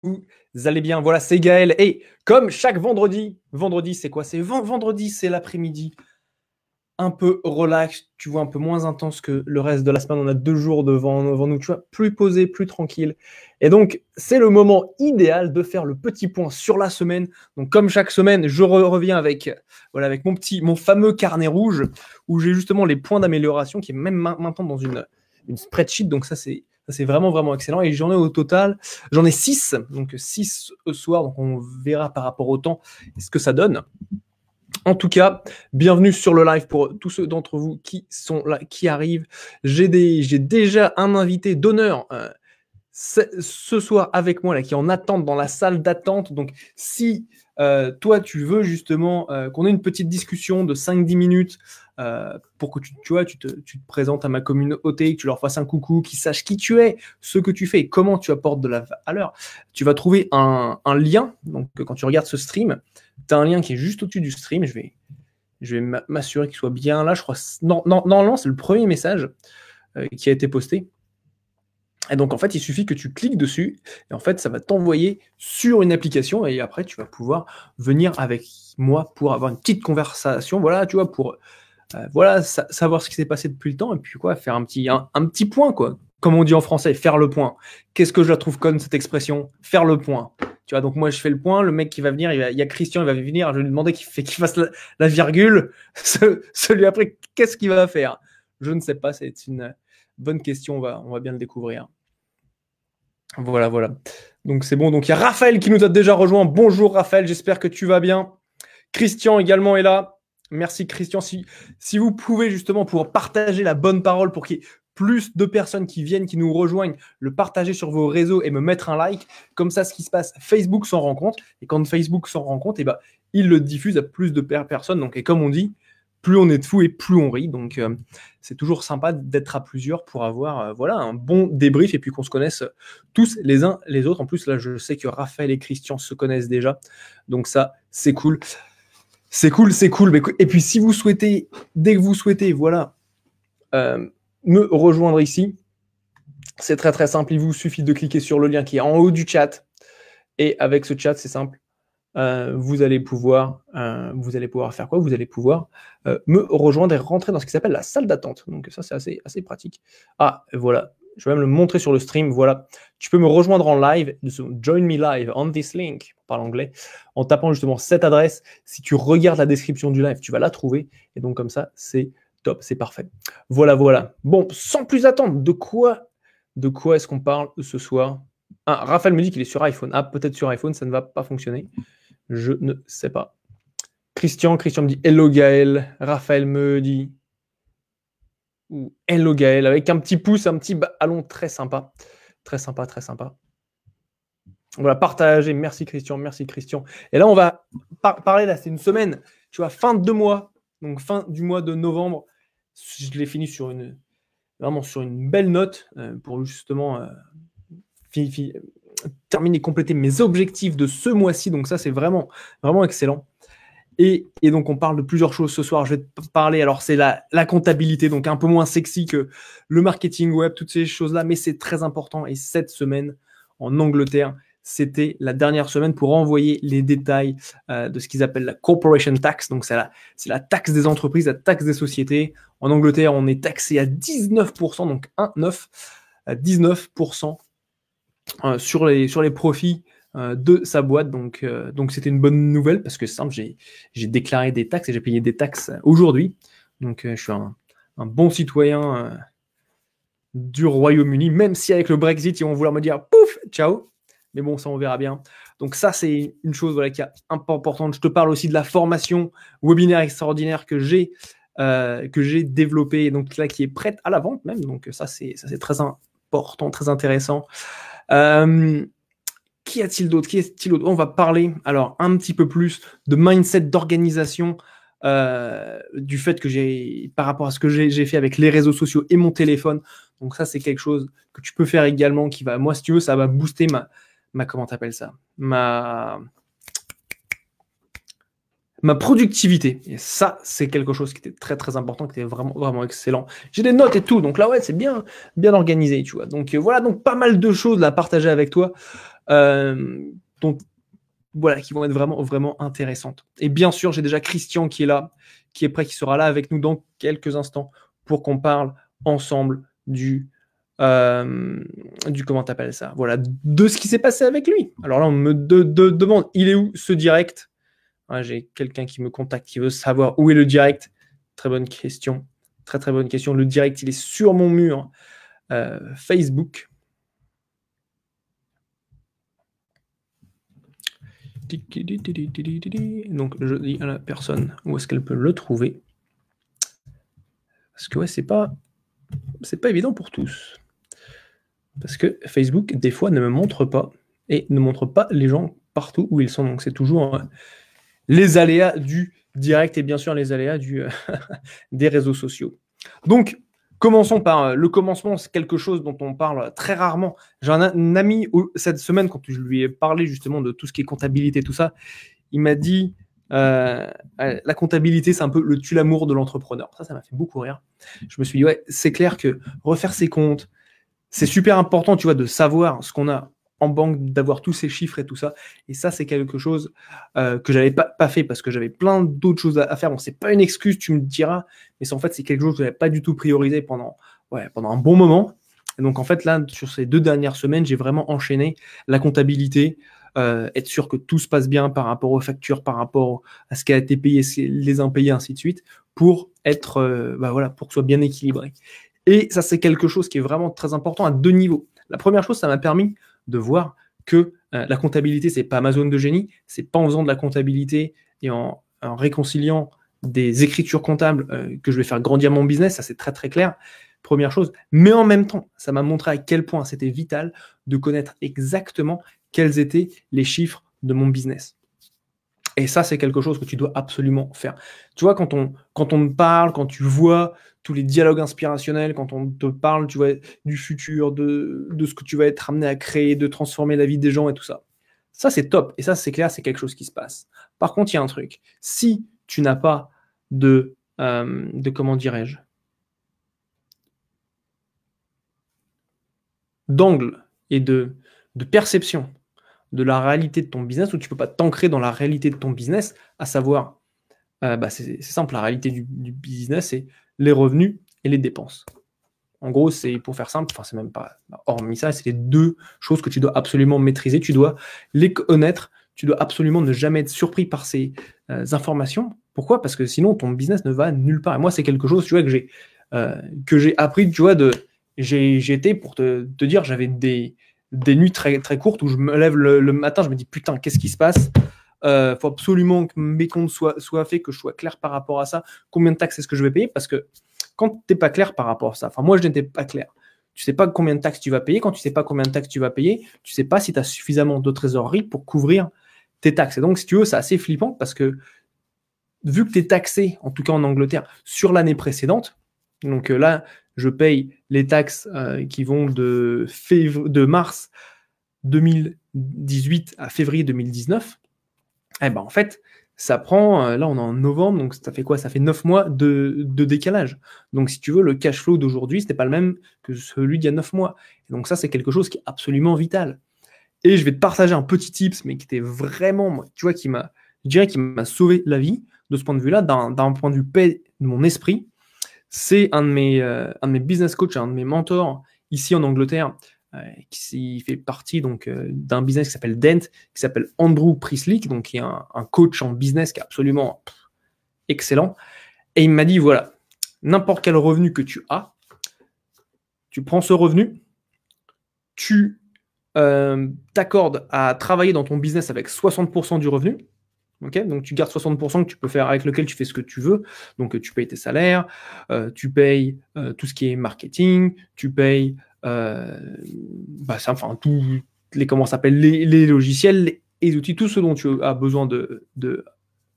vous allez bien? Voilà, c'est Gaël. Et comme chaque vendredi, vendredi c'est quoi? C'est vendredi, c'est l'après-midi. Un peu relax, tu vois, un peu moins intense que le reste de la semaine. On a 2 jours devant nous, tu vois, plus posé, plus tranquille. Et donc, c'est le moment idéal de faire le petit point sur la semaine. Donc, comme chaque semaine, je reviens avec, voilà, avec mon fameux carnet rouge où j'ai justement les points d'amélioration qui est même maintenant dans une spreadsheet. Donc, ça, c'est vraiment, vraiment excellent. Et j'en ai au total, j'en ai 6. Donc, 6 au soir. Donc, on verra par rapport au temps ce que ça donne. En tout cas, bienvenue sur le live pour tous ceux d'entre vous qui sont là, qui arrivent. J'ai déjà un invité d'honneur ce soir avec moi là, qui est en attente dans la salle d'attente. Donc, si toi, tu veux justement qu'on ait une petite discussion de 5-10 minutes pour que tu te présentes à ma communauté, que tu leur fasses un coucou, qu'ils sachent qui tu es, ce que tu fais et comment tu apportes de la valeur, tu vas trouver un lien. Donc, quand tu regardes ce stream, tu as un lien qui est juste au-dessus du stream. Je vais m'assurer qu'il soit bien là. Je crois normalement, c'est le premier message qui a été posté. Et donc, en fait, il suffit que tu cliques dessus et en fait, ça va t'envoyer sur une application et après, tu vas pouvoir venir avec moi pour avoir une petite conversation. Voilà, tu vois, pour voilà, savoir ce qui s'est passé depuis le temps et puis quoi, faire un petit point, quoi. Comme on dit en français, faire le point. Qu'est-ce que je la trouve conne, cette expression? Faire le point. Tu vois, donc moi, je fais le point. Le mec qui va venir, il y a Christian, il va venir. Je vais lui demander qu'il fasse la virgule. Celui après, qu'est-ce qu'il va faire? Je ne sais pas. C'est une bonne question. On va bien le découvrir. Voilà, voilà. Donc c'est bon. Donc il y a Raphaël qui nous a déjà rejoint. Bonjour Raphaël, j'espère que tu vas bien. Christian également est là. Merci Christian. Si vous pouvez justement pour partager la bonne parole, pour qu'il y ait plus de personnes qui viennent, qui nous rejoignent, le partager sur vos réseaux et me mettre un like. Comme ça, ce qui se passe, Facebook s'en rend compte. Et quand Facebook s'en rend compte, il le diffuse à plus de personnes. Donc, et comme on dit, plus on est de fous et plus on rit. Donc, c'est toujours sympa d'être à plusieurs pour avoir voilà, un bon débrief et puis qu'on se connaisse tous les uns les autres. En plus, là, je sais que Raphaël et Christian se connaissent déjà. Donc ça, c'est cool. C'est cool, c'est cool. Et puis, si vous souhaitez, dès que vous souhaitez, voilà, me rejoindre ici, c'est très, très simple. Il vous suffit de cliquer sur le lien qui est en haut du chat. Et avec ce chat, c'est simple. Vous allez pouvoir faire quoi? Vous allez pouvoir me rejoindre et rentrer dans ce qui s'appelle la salle d'attente. Donc ça, c'est assez pratique. Ah, voilà. Je vais même le montrer sur le stream. Voilà. Tu peux me rejoindre en live. Join me live on this link, on parle anglais, en tapant justement cette adresse. Si tu regardes la description du live, tu vas la trouver. Et donc comme ça, c'est top, c'est parfait. Voilà, voilà. Bon, sans plus attendre, de quoi est-ce qu'on parle ce soir? Ah, Raphaël me dit qu'il est sur iPhone. Ah, peut-être sur iPhone, ça ne va pas fonctionner. Je ne sais pas. Christian me dit hello Gaël. Raphaël me dit hello Gaël avec un petit pouce, un petit ballon très sympa. Très sympa, très sympa. Voilà, partagez. Merci Christian, merci Christian. Et là, on va parler, là, c'est une semaine, tu vois, fin de mois, donc fin du mois de novembre. Je l'ai fini vraiment sur une belle note pour justement terminer, compléter mes objectifs de ce mois-ci. Donc ça, c'est vraiment, vraiment excellent. Et donc, on parle de plusieurs choses ce soir. Je vais te parler, alors c'est la comptabilité, donc un peu moins sexy que le marketing web, toutes ces choses-là, mais c'est très important. Et cette semaine, en Angleterre, c'était la dernière semaine pour envoyer les détails de ce qu'ils appellent la corporation tax. Donc, c'est la taxe des entreprises, la taxe des sociétés. En Angleterre, on est taxé à 19%, donc 1,9 à 19% sur les profits de sa boîte. Donc c'était une bonne nouvelle parce que c'est simple, j'ai déclaré des taxes et j'ai payé des taxes aujourd'hui. Donc je suis un bon citoyen du Royaume-Uni, même si avec le Brexit, ils vont vouloir me dire pouf, ciao. Mais bon, ça on verra bien. Donc ça, c'est une chose voilà, qui est importante. Je te parle aussi de la formation webinaire extraordinaire que j'ai développée, donc là qui est prête à la vente même. Donc ça c'est très important, très intéressant. Qui a-t-il d'autre? On va parler alors un petit peu plus de mindset, d'organisation, du fait que par rapport à ce que j'ai fait avec les réseaux sociaux et mon téléphone. Donc ça, c'est quelque chose que tu peux faire également qui va, moi, si tu veux, ça va booster ma comment t'appelles ça? Ma ma productivité. Et ça, c'est quelque chose qui était très, très important, qui était vraiment, vraiment excellent. J'ai des notes et tout, donc là, ouais, c'est bien, bien organisé, tu vois. Donc voilà, donc pas mal de choses à partager avec toi. Donc voilà, qui vont être vraiment, vraiment intéressantes. Et bien sûr, j'ai déjà Christian qui est là, qui est prêt, qui sera là avec nous dans quelques instants pour qu'on parle ensemble du comment t'appelles ça, voilà, de ce qui s'est passé avec lui. Alors là, on me demande, il est où ce direct? J'ai quelqu'un qui me contacte, qui veut savoir où est le direct. Très bonne question, très très bonne question. Le direct, il est sur mon mur Facebook. Donc je dis à la personne où est-ce qu'elle peut le trouver, parce que ouais, c'est pas évident pour tous, parce que Facebook des fois ne me montre pas et ne montre pas les gens partout où ils sont. Donc c'est toujours les aléas du direct et bien sûr les aléas des réseaux sociaux. Donc commençons par le commencement. C'est quelque chose dont on parle très rarement. J'ai un ami cette semaine, quand je lui ai parlé justement de tout ce qui est comptabilité, tout ça, il m'a dit la comptabilité, c'est un peu le tue-l'amour de l'entrepreneur. Ça m'a fait beaucoup rire. Je me suis dit, ouais, c'est clair que refaire ses comptes, c'est super important, tu vois, de savoir ce qu'on a en banque, d'avoir tous ces chiffres et tout ça. Et ça, c'est quelque chose que j'avais pas fait parce que j'avais plein d'autres choses à faire. Bon, c'est pas une excuse, tu me diras, mais en fait, c'est quelque chose que j'avais pas du tout priorisé pendant un bon moment. Et donc, en fait, là, sur ces 2 dernières semaines, j'ai vraiment enchaîné la comptabilité, être sûr que tout se passe bien par rapport aux factures, par rapport à ce qui a été payé, les impayés, ainsi de suite, pour être, pour que ce soit bien équilibré. Et ça, c'est quelque chose qui est vraiment très important à 2 niveaux. La première chose, ça m'a permis de voir que la comptabilité, c'est pas ma zone de génie. C'est pas en faisant de la comptabilité et en réconciliant des écritures comptables que je vais faire grandir mon business. Ça, c'est très, très clair. Première chose. Mais en même temps, ça m'a montré à quel point c'était vital de connaître exactement quels étaient les chiffres de mon business. Et ça, c'est quelque chose que tu dois absolument faire. Tu vois, quand on te parle, quand tu vois tous les dialogues inspirationnels, quand on te parle, tu vois, du futur, de ce que tu vas être amené à créer, de transformer la vie des gens et tout ça. Ça, c'est top. Et ça, c'est clair, c'est quelque chose qui se passe. Par contre, il y a un truc. Si tu n'as pas de comment dirais-je, d'angle et de perception de la réalité de ton business, où tu ne peux pas t'ancrer dans la réalité de ton business, à savoir, c'est simple, la réalité du business, c'est les revenus et les dépenses. En gros, c'est pour faire simple, c'est même pas, hormis ça, c'est les 2 choses que tu dois absolument maîtriser, tu dois les connaître, tu dois absolument ne jamais être surpris par ces informations. Pourquoi? Parce que sinon, ton business ne va nulle part. Et moi, c'est quelque chose, tu vois, que j'ai appris, tu vois, j'étais, pour te dire, j'avais des nuits très, très courtes où je me lève le matin, je me dis, putain, qu'est-ce qui se passe? Faut absolument que mes comptes soient faits, que je sois clair par rapport à ça. Combien de taxes est-ce que je vais payer? Parce que quand tu n'es pas clair par rapport à ça, moi, je n'étais pas clair. Tu ne sais pas combien de taxes tu vas payer. Quand tu ne sais pas combien de taxes tu vas payer, tu ne sais pas si tu as suffisamment de trésorerie pour couvrir tes taxes. Et donc, si tu veux, c'est assez flippant parce que vu que tu es taxé, en tout cas en Angleterre, sur l'année précédente, donc là, je paye les taxes qui vont de mars 2018 à février 2019. En fait, ça prend, là on est en novembre, donc ça fait quoi? Ça fait 9 mois de décalage. Donc si tu veux, le cash flow d'aujourd'hui, ce n'est pas le même que celui d'il y a 9 mois. Et donc ça, c'est quelque chose qui est absolument vital. Et je vais te partager un petit tips, mais qui était vraiment, tu vois, qui m'a sauvé la vie de ce point de vue-là, d'un point de vue paix de mon esprit. C'est un de mes business coachs, un de mes mentors ici en Angleterre, qui fait partie donc d'un business qui s'appelle Dent, qui s'appelle Andrew Priestley, donc qui est un coach en business qui est absolument excellent. Et il m'a dit, voilà, n'importe quel revenu que tu as, tu prends ce revenu, tu t'accordes à travailler dans ton business avec 60% du revenu. Okay, donc tu gardes 60% que tu peux faire, avec lequel tu fais ce que tu veux. Donc tu payes tes salaires, tu payes tout ce qui est marketing, tu payes comment s'appelle, les logiciels, les outils, tout ce dont tu as besoin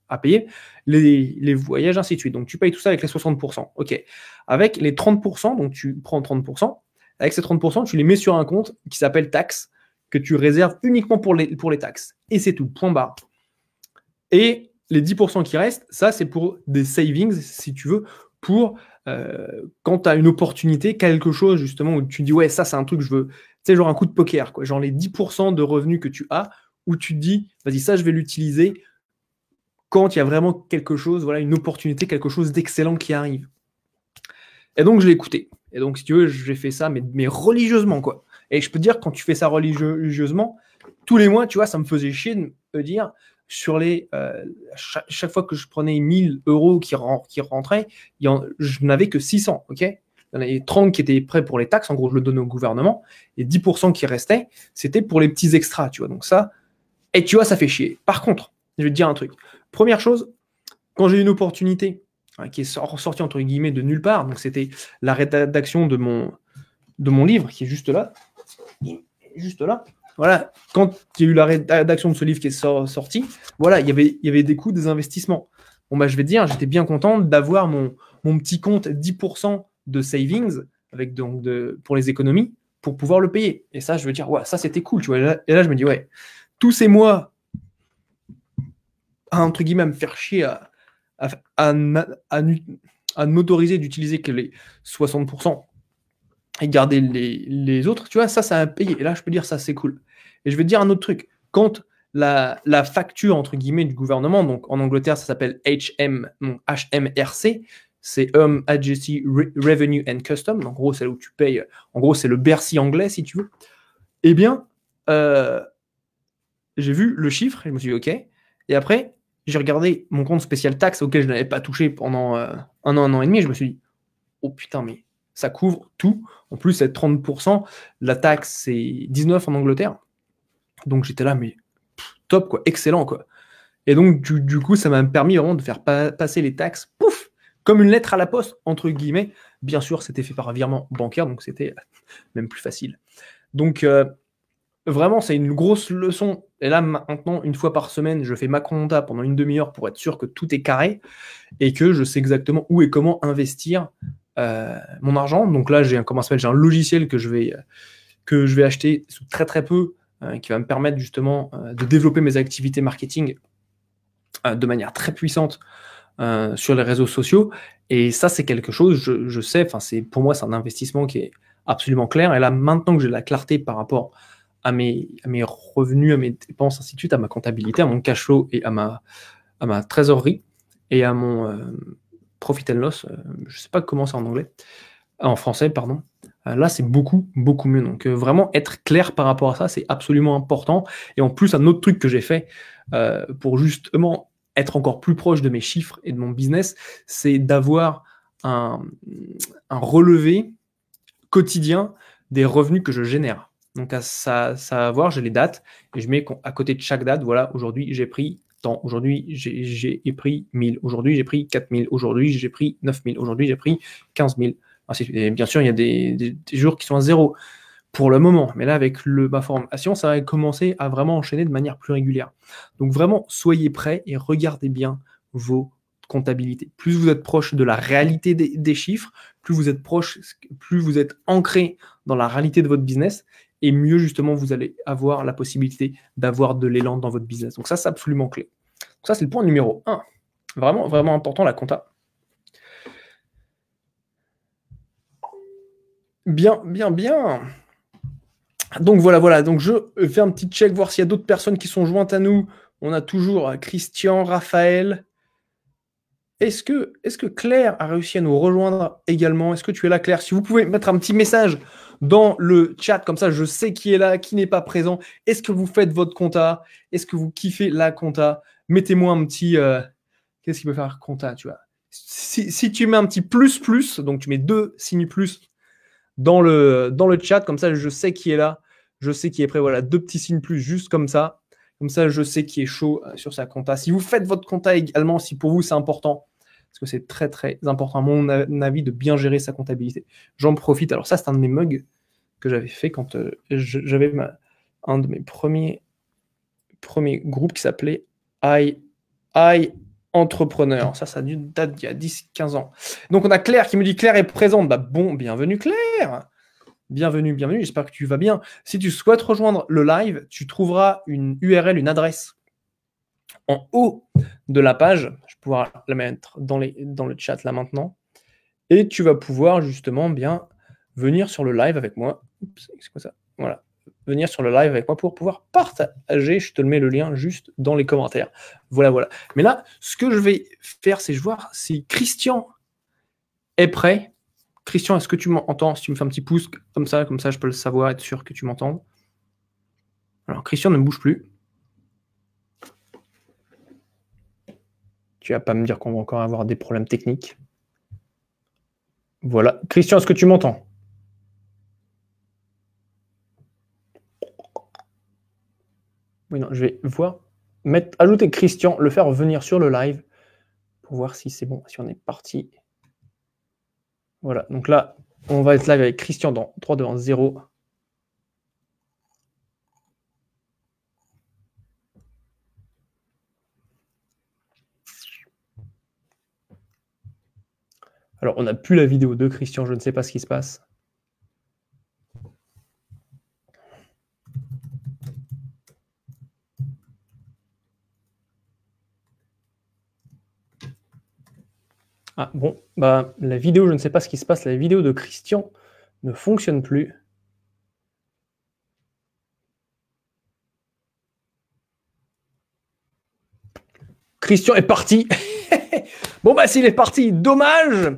à payer, les voyages, ainsi de suite. Donc tu payes tout ça avec les 60%. Ok. Avec les 30%, donc tu prends 30%, avec ces 30%, tu les mets sur un compte qui s'appelle taxes, que tu réserves uniquement pour les taxes. Et c'est tout, point barre. Et les 10% qui restent, ça, c'est pour des savings, si tu veux, pour quand tu as une opportunité, quelque chose, justement, où tu dis, ouais, ça, c'est un truc que je veux. Tu sais, genre un coup de poker, quoi. Genre les 10% de revenus que tu as, où tu te dis, vas-y, ça, je vais l'utiliser quand il y a vraiment quelque chose, voilà, une opportunité, quelque chose d'excellent qui arrive. Et donc, je l'ai écouté. Et donc, si tu veux, j'ai fait ça, mais religieusement, quoi. Et je peux te dire, quand tu fais ça religieusement, tous les mois, tu vois, ça me faisait chier de me dire, sur les chaque fois que je prenais 1000 euros qui rentraient, je n'avais que 600, ok. Il y en avait 30 qui étaient prêts pour les taxes, en gros, je le donnais au gouvernement, et 10% qui restaient, c'était pour les petits extras, tu vois. Donc ça, et tu vois, ça fait chier. Par contre, je vais te dire un truc. Première chose, quand j'ai une opportunité qui est sortie entre guillemets de nulle part, donc c'était la rédaction de mon livre qui est juste là, voilà, quand il y a eu la rédaction de ce livre qui est sorti, voilà, il y avait des coûts, des investissements. Bon, bah, je vais te dire, j'étais bien content d'avoir mon petit compte 10% de savings avec pour les économies pour pouvoir le payer. Et ça, je veux dire, ouais, ça c'était cool, tu vois. Et là, je me dis, ouais, tous ces mois entre guillemets, à me faire chier à m'autoriser d'utiliser que les 60% et garder les autres, tu vois, ça a payé. Et là, je peux dire, ça, c'est cool. Et je vais te dire un autre truc. Quand la facture, entre guillemets, du gouvernement, donc en Angleterre, ça s'appelle HMRC, c'est Home Agency Revenue and Custom, en gros, c'est là où tu payes, en gros, c'est le Bercy anglais, si tu veux. Eh bien, j'ai vu le chiffre, et je me suis dit, OK. Et après, j'ai regardé mon compte spécial taxe auquel je n'avais pas touché pendant un an et demi, et je me suis dit, oh putain, mais ça couvre tout. En plus, c'est 30%. La taxe, c'est 19 en Angleterre. Donc j'étais là, mais top, quoi, excellent, quoi. Et donc, du coup, ça m'a permis vraiment de faire passer les taxes, pouf, comme une lettre à la poste, entre guillemets. Bien sûr, c'était fait par virement bancaire, donc c'était même plus facile. Donc, vraiment, c'est une grosse leçon. Et là, maintenant, une fois par semaine, je fais ma compta pendant une demi-heure pour être sûr que tout est carré et que je sais exactement où et comment investir mon argent. Donc là, j'ai un logiciel que je vais acheter sous très très peu, qui va me permettre justement de développer mes activités marketing de manière très puissante sur les réseaux sociaux. Et ça, c'est quelque chose, je sais, pour moi, c'est un investissement qui est absolument clair. Et là, maintenant que j'ai la clarté par rapport à mes revenus, à mes dépenses, ainsi de suite, à ma comptabilité, à mon cash flow et à ma trésorerie et à mon profit and loss, je ne sais pas comment c'est en anglais, en français, pardon. Là, c'est beaucoup, beaucoup mieux. Donc, vraiment être clair par rapport à ça, c'est absolument important. Et en plus, un autre truc que j'ai fait pour justement être encore plus proche de mes chiffres et de mon business, c'est d'avoir un relevé quotidien des revenus que je génère. Donc, à savoir, j'ai les dates et je mets à côté de chaque date, voilà, aujourd'hui, j'ai pris tant, aujourd'hui, j'ai pris 1000, aujourd'hui, j'ai pris 4000, aujourd'hui, j'ai pris 9000, aujourd'hui, j'ai pris 15 000. Et bien sûr, il y a des jours qui sont à zéro pour le moment. Mais là, avec ma formation, ça va commencer à vraiment enchaîner de manière plus régulière. Donc vraiment, soyez prêts et regardez bien vos comptabilités. Plus vous êtes proche de la réalité des chiffres, plus vous êtes ancré dans la réalité de votre business, et mieux justement vous allez avoir la possibilité d'avoir de l'élan dans votre business. Donc ça, c'est absolument clé. Donc ça, c'est le point numéro 1. Vraiment, vraiment important, la compta. Bien. Donc voilà. Donc je fais un petit check, voir s'il y a d'autres personnes qui sont jointes à nous. On a toujours Christian, Raphaël. Est-ce que Claire a réussi à nous rejoindre également? Est-ce que tu es là, Claire? Si vous pouvez mettre un petit message dans le chat, comme ça je sais qui est là, qui n'est pas présent. Est-ce que vous faites votre compta? Est-ce que vous kiffez la compta? Mettez-moi un petit... Qu'est-ce qu'il peut faire compta, tu vois? Si tu mets un petit plus, donc tu mets 2 signes plus dans le chat, comme ça je sais qui est là, je sais qui est prêt, voilà, 2 petits signes plus juste comme ça je sais qui est chaud sur sa compta. Si vous faites votre compta également, si pour vous c'est important, parce que c'est très très important à mon avis de bien gérer sa comptabilité. J'en profite, alors ça c'est un de mes mugs que j'avais fait quand j'avais un de mes premiers groupes qui s'appelait I Entrepreneur. Ça date d'il y a 10-15 ans. Donc on a Claire qui me dit Claire est présente. Bah bon, bienvenue Claire. Bienvenue, j'espère que tu vas bien. Si tu souhaites rejoindre le live, tu trouveras une URL, une adresse en haut de la page. Je vais pouvoir la mettre dans le chat là maintenant. Et tu vas pouvoir justement bien venir sur le live avec moi. Oups, c'est quoi ça? Voilà. Venir sur le live avec moi pour pouvoir partager. Je te le mets le lien juste dans les commentaires. Voilà, voilà. Mais là, ce que je vais faire, c'est voir si Christian est prêt. Christian, est-ce que tu m'entends? Si tu me fais un petit pouce comme ça, je peux le savoir, être sûr que tu m'entends. Alors, Christian ne bouge plus. Tu vas pas me dire qu'on va encore avoir des problèmes techniques. Voilà. Christian, est-ce que tu m'entends? Oui, non, je vais voir. Ajouter Christian, le faire venir sur le live pour voir si c'est bon, si on est parti. Voilà, donc là, on va être live avec Christian dans 3, 2, 1, 0. Alors, on n'a plus la vidéo de Christian, je ne sais pas ce qui se passe. Ah bon, bah la vidéo, je ne sais pas ce qui se passe, la vidéo de Christian ne fonctionne plus. Christian est parti. Bon bah s'il est parti, dommage.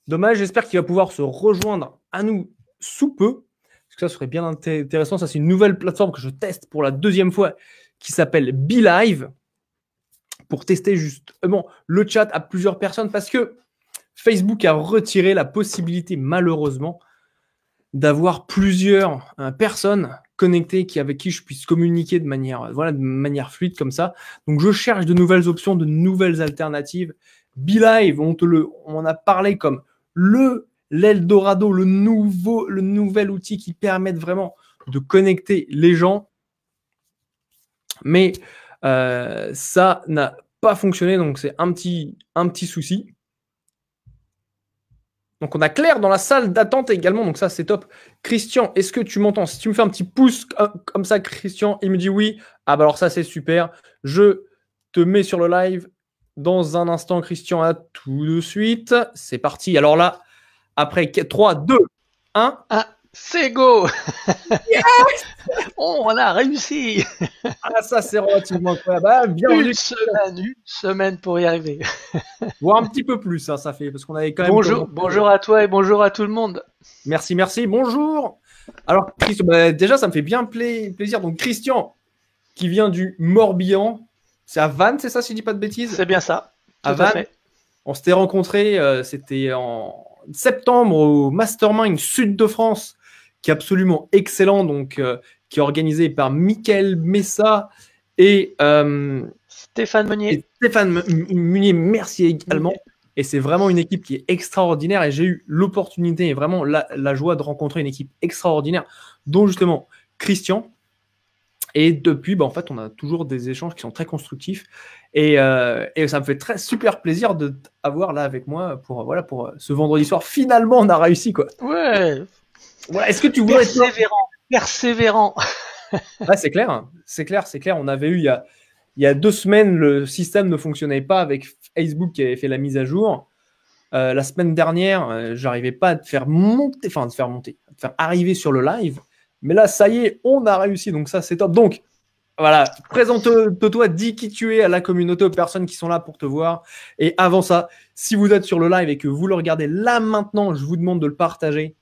Dommage, j'espère qu'il va pouvoir se rejoindre à nous sous peu. Parce que ça serait bien intéressant. Ça, c'est une nouvelle plateforme que je teste pour la 2e fois qui s'appelle BeLive. Pour tester justement le chat à plusieurs personnes parce que Facebook a retiré la possibilité, malheureusement, d'avoir plusieurs personnes connectées avec qui je puisse communiquer de manière fluide comme ça. Donc, je cherche de nouvelles options, de nouvelles alternatives. BeLive, on en a parlé comme l'Eldorado, le nouvel outil qui permet vraiment de connecter les gens. Mais ça n'a pas fonctionné, donc c'est un petit souci. Donc on a Claire dans la salle d'attente également, donc ça c'est top. Christian, est-ce que tu m'entends? Si tu me fais un petit pouce comme ça, Christian, il me dit oui. Ah bah alors ça c'est super. Je te mets sur le live dans un instant, Christian, à tout de suite. C'est parti. Alors là, après 3, 2, 1. Ah, c'est go. Yes. Oh, on a réussi. Ah, ça c'est relativement incroyable. Ah, bienvenue. Une semaine pour y arriver. Voire un petit peu plus, hein, ça fait, parce qu'on avait quand même... Bonjour à toi et bonjour à tout le monde. Merci, bonjour. Alors, Christian, bah, déjà, ça me fait bien plaisir. Donc, Christian, qui vient du Morbihan, c'est à Vannes, c'est ça, si je dis pas de bêtises? C'est bien ça, à Vannes. On s'était rencontrés, c'était en septembre au Mastermind Sud de France, qui est absolument excellent, donc qui est organisé par Mickaël Messa et Stéphane Meunier. Et Stéphane Meunier, merci également. Et c'est vraiment une équipe qui est extraordinaire. Et j'ai eu l'opportunité et vraiment la joie de rencontrer une équipe extraordinaire, dont justement Christian. Et depuis, bah, en fait, on a toujours des échanges qui sont très constructifs. Et ça me fait super plaisir de t'avoir là avec moi pour ce vendredi soir. Finalement, on a réussi, quoi. Ouais. Voilà. Est-ce que tu voudrais persévérant. Ouais, c'est clair. On avait eu il y a 2 semaines, le système ne fonctionnait pas avec Facebook qui avait fait la mise à jour. La semaine dernière, j'arrivais pas à te faire arriver sur le live. Mais là, ça y est, on a réussi. Donc ça, c'est top. Donc, voilà, présente-toi, dis qui tu es à la communauté, aux personnes qui sont là pour te voir. Et avant ça, si vous êtes sur le live et que vous le regardez là maintenant, je vous demande de le partager.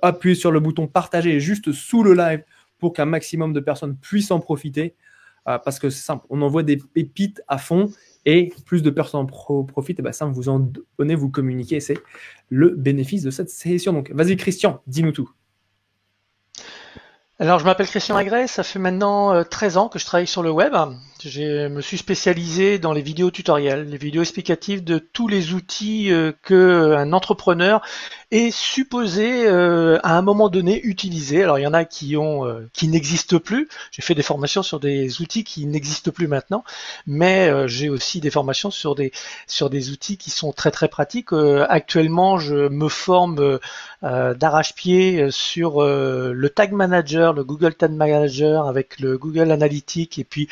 Appuyez sur le bouton partager juste sous le live pour qu'un maximum de personnes puissent en profiter. Parce que c'est simple, on envoie des pépites à fond et plus de personnes en profitent, et ben ça, vous en donnez, vous communiquez, c'est le bénéfice de cette session. Donc, vas-y Christian, dis-nous tout. Alors, je m'appelle Christian Agrès, ça fait maintenant 13 ans que je travaille sur le web. Je me suis spécialisé dans les vidéos tutoriels, les vidéos explicatives de tous les outils qu'un entrepreneur est supposé à un moment donné utiliser. Alors, il y en a qui n'existent plus. J'ai fait des formations sur des outils qui n'existent plus maintenant, mais j'ai aussi des formations sur des outils qui sont très très pratiques. Actuellement, je me forme d'arrache-pied sur le Tag Manager, le Google Tag Manager avec le Google Analytics et puis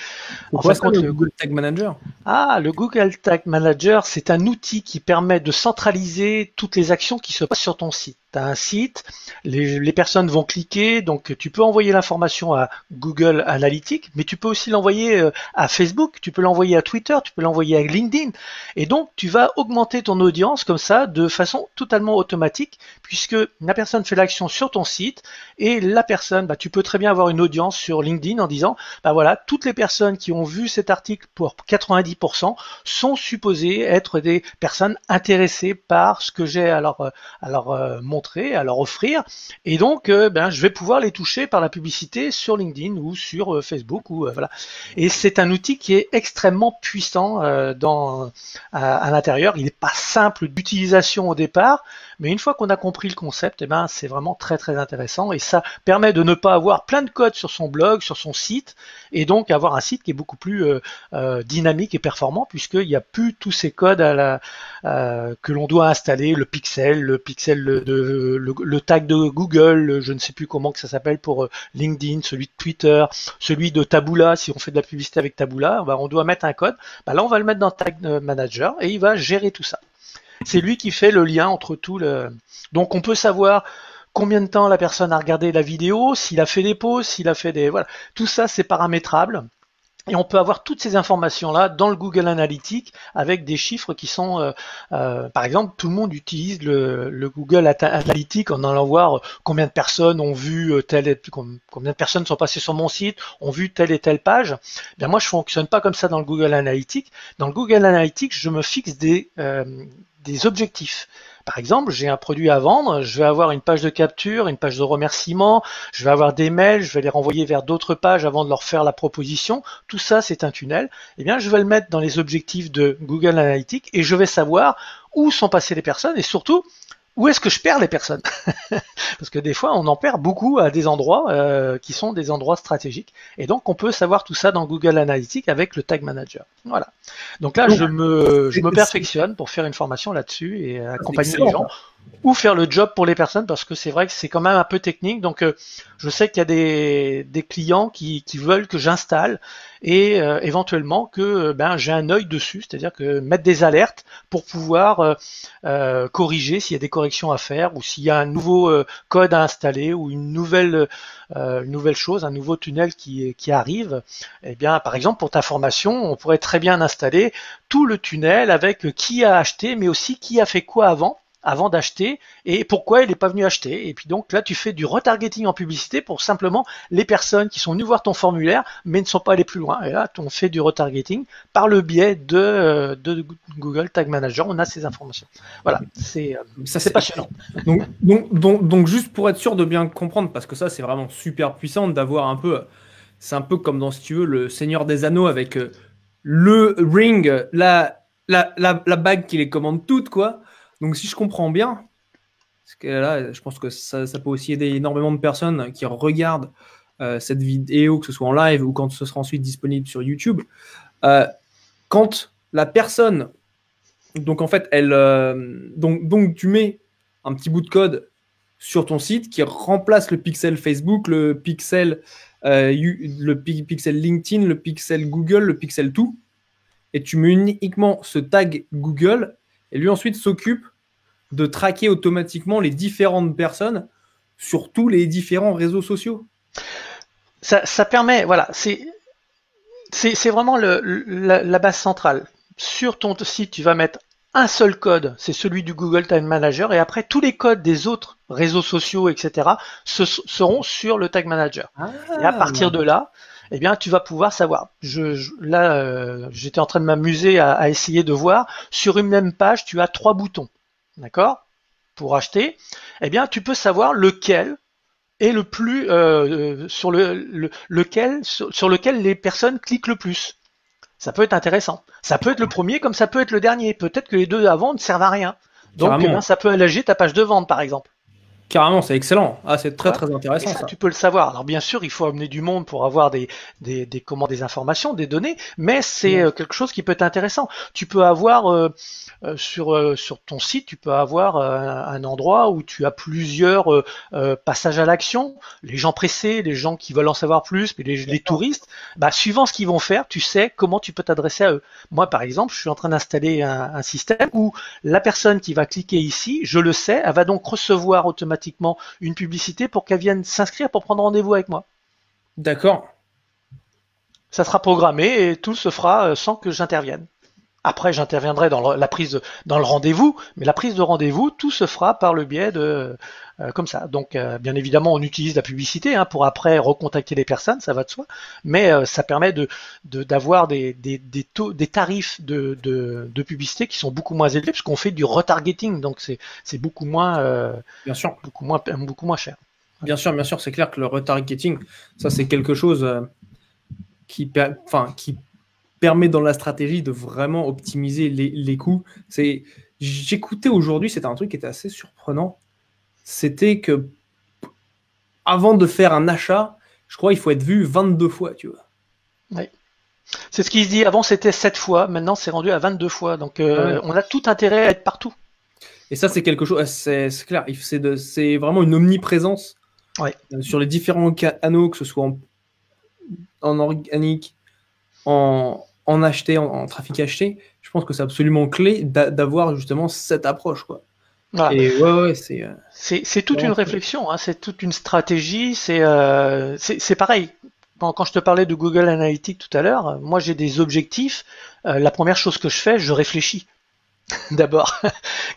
en quoi ça ça, compte le le Google Tag Manager? Ah, le Google Tag Manager, c'est un outil qui permet de centraliser toutes les actions qui se passent sur ton site. Tu as un site, les personnes vont cliquer, donc tu peux envoyer l'information à Google Analytics, mais tu peux aussi l'envoyer à Facebook, tu peux l'envoyer à Twitter, tu peux l'envoyer à LinkedIn. Et donc, tu vas augmenter ton audience comme ça de façon totalement automatique, puisque la personne fait l'action sur ton site et la personne, tu peux très bien avoir une audience sur LinkedIn en disant, voilà, toutes les personnes qui ont vu cet article pour 90% sont supposées être des personnes intéressées par ce que j'ai à leur montrer, à leur offrir, et donc je vais pouvoir les toucher par la publicité sur LinkedIn ou sur Facebook ou voilà. Et c'est un outil qui est extrêmement puissant à l'intérieur. Il n'est pas simple d'utilisation au départ, mais une fois qu'on a compris le concept, c'est vraiment très très intéressant et ça permet de ne pas avoir plein de codes sur son blog, sur son site, et donc avoir un site qui est beaucoup plus dynamique et performant puisqu'il n'y a plus tous ces codes que l'on doit installer, le pixel le tag de Google, je ne sais plus comment que ça s'appelle pour LinkedIn, celui de Twitter, celui de Taboola, si on fait de la publicité avec Taboola, on doit mettre un code. Là, on va le mettre dans Tag Manager et il va gérer tout ça. C'est lui qui fait le lien entre tout le... Donc on peut savoir combien de temps la personne a regardé la vidéo, s'il a fait des pauses, s'il a fait des... Voilà. Tout ça, c'est paramétrable. Et on peut avoir toutes ces informations-là dans le Google Analytics avec des chiffres qui sont, par exemple, tout le monde utilise le Google Analytics en allant voir combien de personnes ont vu combien de personnes sont passées sur mon site, ont vu telle et telle page. Bien moi, je fonctionne pas comme ça dans le Google Analytics. Dans le Google Analytics, je me fixe des objectifs. Par exemple, j'ai un produit à vendre, je vais avoir une page de capture, une page de remerciement, je vais avoir des mails, je vais les renvoyer vers d'autres pages avant de leur faire la proposition. Tout ça, c'est un tunnel. Eh bien, je vais le mettre dans les objectifs de Google Analytics et je vais savoir où sont passées les personnes et surtout, où est-ce que je perds les personnes? Parce que des fois, on en perd beaucoup à des endroits qui sont des endroits stratégiques. Et donc, on peut savoir tout ça dans Google Analytics avec le Tag Manager. Voilà. Donc là, je me perfectionne pour faire une formation là-dessus et accompagner les gens ou faire le job pour les personnes parce que c'est vrai que c'est quand même un peu technique. Donc, je sais qu'il y a des clients qui veulent que j'installe et éventuellement que j'ai un œil dessus, c'est-à-dire que mettre des alertes pour pouvoir corriger s'il y a des corrections à faire ou s'il y a un nouveau code à installer ou une nouvelle chose, un nouveau tunnel qui arrive. Eh bien, par exemple, pour ta formation, on pourrait très bien installer tout le tunnel avec qui a acheté, mais aussi qui a fait quoi avant d'acheter et pourquoi il n'est pas venu acheter. Et puis donc là, tu fais du retargeting en publicité pour simplement les personnes qui sont venues voir ton formulaire mais ne sont pas allées plus loin. Et là, on fait du retargeting par le biais de Google Tag Manager. On a ces informations. Voilà, c'est passionnant. Donc, juste pour être sûr de bien comprendre, parce que ça, c'est vraiment super puissant d'avoir un peu... C'est un peu comme dans, si tu veux, le Seigneur des Anneaux avec le ring, la bague qui les commande toutes, quoi. Donc, si je comprends bien, parce que là, je pense que ça peut aussi aider énormément de personnes qui regardent cette vidéo, que ce soit en live ou quand ce sera ensuite disponible sur YouTube. Quand la personne, donc en fait, donc tu mets un petit bout de code sur ton site qui remplace le pixel Facebook, le pixel LinkedIn, le pixel Google, le pixel tout, et tu mets uniquement ce tag Google. Et lui, ensuite, s'occupe de traquer automatiquement les différentes personnes sur tous les différents réseaux sociaux. Ça permet, voilà, c'est vraiment la base centrale. Sur ton site, tu vas mettre un seul code, c'est celui du Google Tag Manager, et après, tous les codes des autres réseaux sociaux, etc., seront sur le Tag Manager. Et à partir de là, eh bien, tu vas pouvoir savoir. Là, j'étais en train de m'amuser à essayer de voir. Sur une même page, tu as 3 boutons, d'accord, pour acheter. Eh bien, tu peux savoir lequel est le plus sur lequel les personnes cliquent le plus. Ça peut être intéressant. Ça peut être le premier comme ça peut être le dernier. Peut-être que les deux avant ne servent à rien. Donc, ça peut alléger ta page de vente, par exemple. Carrément, c'est excellent. Ah, c'est très Ouais. très Et intéressant ça, ça. tu peux le savoir. Alors bien sûr, il faut amener du monde pour avoir des informations, des données, mais c'est Ouais. quelque chose qui peut être intéressant. Tu peux avoir sur ton site, tu peux avoir un endroit où tu as plusieurs passages à l'action, les gens pressés, les gens qui veulent en savoir plus, mais les touristes, bah, suivant ce qu'ils vont faire, tu sais comment tu peux t'adresser à eux. Moi, par exemple, je suis en train d'installer un système où la personne qui va cliquer ici, je le sais, elle va donc recevoir automatiquement une publicité pour qu'elle vienne s'inscrire pour prendre rendez-vous avec moi. D'accord. Ça sera programmé et tout se fera sans que j'intervienne. Après, j'interviendrai dans dans le rendez-vous, mais la prise de rendez-vous, tout se fera par le biais de comme ça. Donc, bien évidemment, on utilise la publicité pour après recontacter les personnes, ça va de soi, mais ça permet d'avoir des tarifs de publicité qui sont beaucoup moins élevés, parce qu'on fait du retargeting, donc c'est Bien sûr. beaucoup moins cher. Bien sûr, c'est clair que le retargeting, ça c'est quelque chose qui permet dans la stratégie de vraiment optimiser les coûts. J'écoutais aujourd'hui, c'était un truc qui était assez surprenant. C'était que avant de faire un achat, je crois qu'il faut être vu 22 fois, tu vois. Oui. C'est ce qui se dit. Avant, c'était 7 fois. Maintenant, c'est rendu à 22 fois. Donc, Ouais. on a tout intérêt à être partout. Et ça, c'est quelque chose, c'est clair, c'est vraiment une omniprésence Ouais. sur les différents canaux, que ce soit en organique, en acheté, en trafic acheté. Je pense que c'est absolument clé d'avoir justement cette approche, quoi. Voilà. Et ouais, c'est C'est toute une vraiment cool. réflexion. C'est toute une stratégie. C'est pareil. Quand je te parlais de Google Analytics tout à l'heure, moi j'ai des objectifs. La première chose que je fais, je réfléchis. D'abord,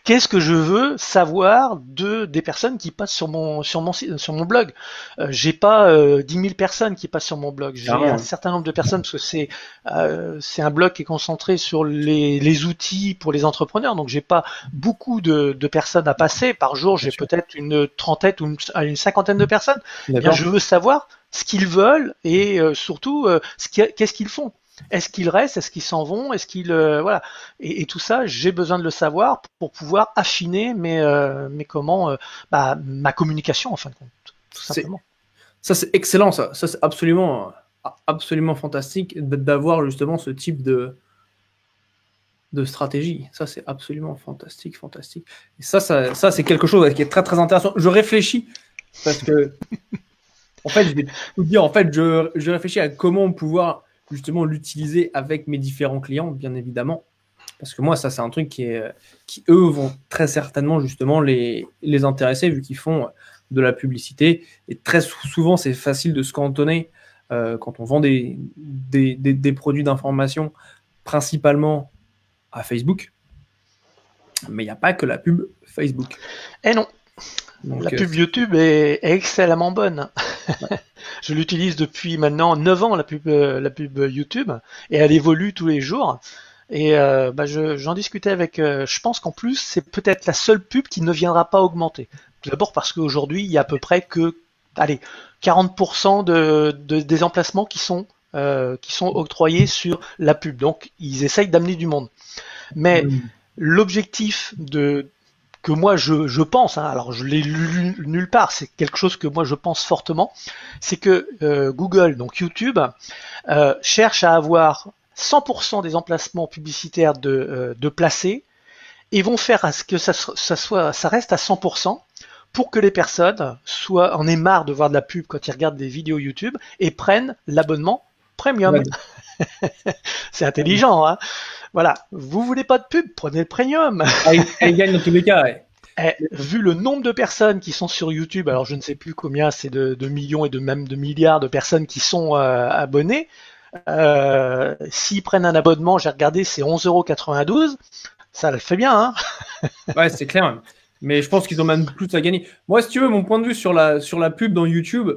qu'est-ce que je veux savoir des personnes qui passent sur mon blog. J'ai pas 10 000 personnes qui passent sur mon blog. J'ai un Carrément. certain nombre de personnes parce que c'est un blog qui est concentré sur les outils pour les entrepreneurs. Donc j'ai pas beaucoup de personnes à passer par jour. Bien J'ai sûr. peut-être une trentaine ou une cinquantaine de personnes. Eh bien, D'accord. je veux savoir ce qu'ils veulent et surtout qu'est-ce qu'ils font. Est-ce qu'ils restent? Est-ce qu'ils s'en vont? Est-ce qu'ils voilà? Et tout ça, j'ai besoin de le savoir pour pouvoir affiner ma communication en fin de compte, tout C'est simplement. Ça, c'est excellent, ça. Ça, c'est absolument fantastique d'avoir justement ce type de stratégie. Ça, c'est absolument fantastique, fantastique. Et ça c'est quelque chose qui est très, très intéressant. Je réfléchis parce que, en fait, je vais tout dire, en fait, je réfléchis à comment pouvoir justement l'utiliser avec mes différents clients, bien évidemment. Parce que moi, ça, c'est un truc qui eux, vont très certainement justement les intéresser vu qu'ils font de la publicité. Et très souvent, c'est facile de se cantonner quand on vend des produits d'information, principalement à Facebook. Mais il n'y a pas que la pub Facebook. Et non, la Donc, pub YouTube est excellemment bonne. Je l'utilise depuis maintenant 9 ans, la pub YouTube, et elle évolue tous les jours. Et j'en discutais avec. Je pense qu'en plus, c'est peut-être la seule pub qui ne viendra pas augmenter. Tout d'abord parce qu'aujourd'hui, il y a à peu près que, allez, 40% des emplacements qui sont octroyés sur la pub. Donc, ils essayent d'amener du monde. Mais l'objectif que moi je pense, alors je l'ai lu nulle part, c'est quelque chose que moi je pense fortement, c'est que Google, donc YouTube, cherche à avoir 100% des emplacements publicitaires de placés et vont faire à ce que ça reste à 100% pour que les personnes en aient marre de voir de la pub quand ils regardent des vidéos YouTube et prennent l'abonnement premium. ouais. C'est intelligent, hein. Voilà, vous voulez pas de pub, prenez le premium. Elle gagne dans tous les cas. Ouais. Vu le nombre de personnes qui sont sur YouTube, alors je ne sais plus combien c'est de millions et même de milliards de personnes qui sont abonnées, s'ils prennent un abonnement, j'ai regardé, c'est 11,92 €, ça le fait bien, hein. Ouais, c'est clair. Mais je pense qu'ils ont même plus à gagner. Moi, si tu veux, mon point de vue sur la pub dans YouTube,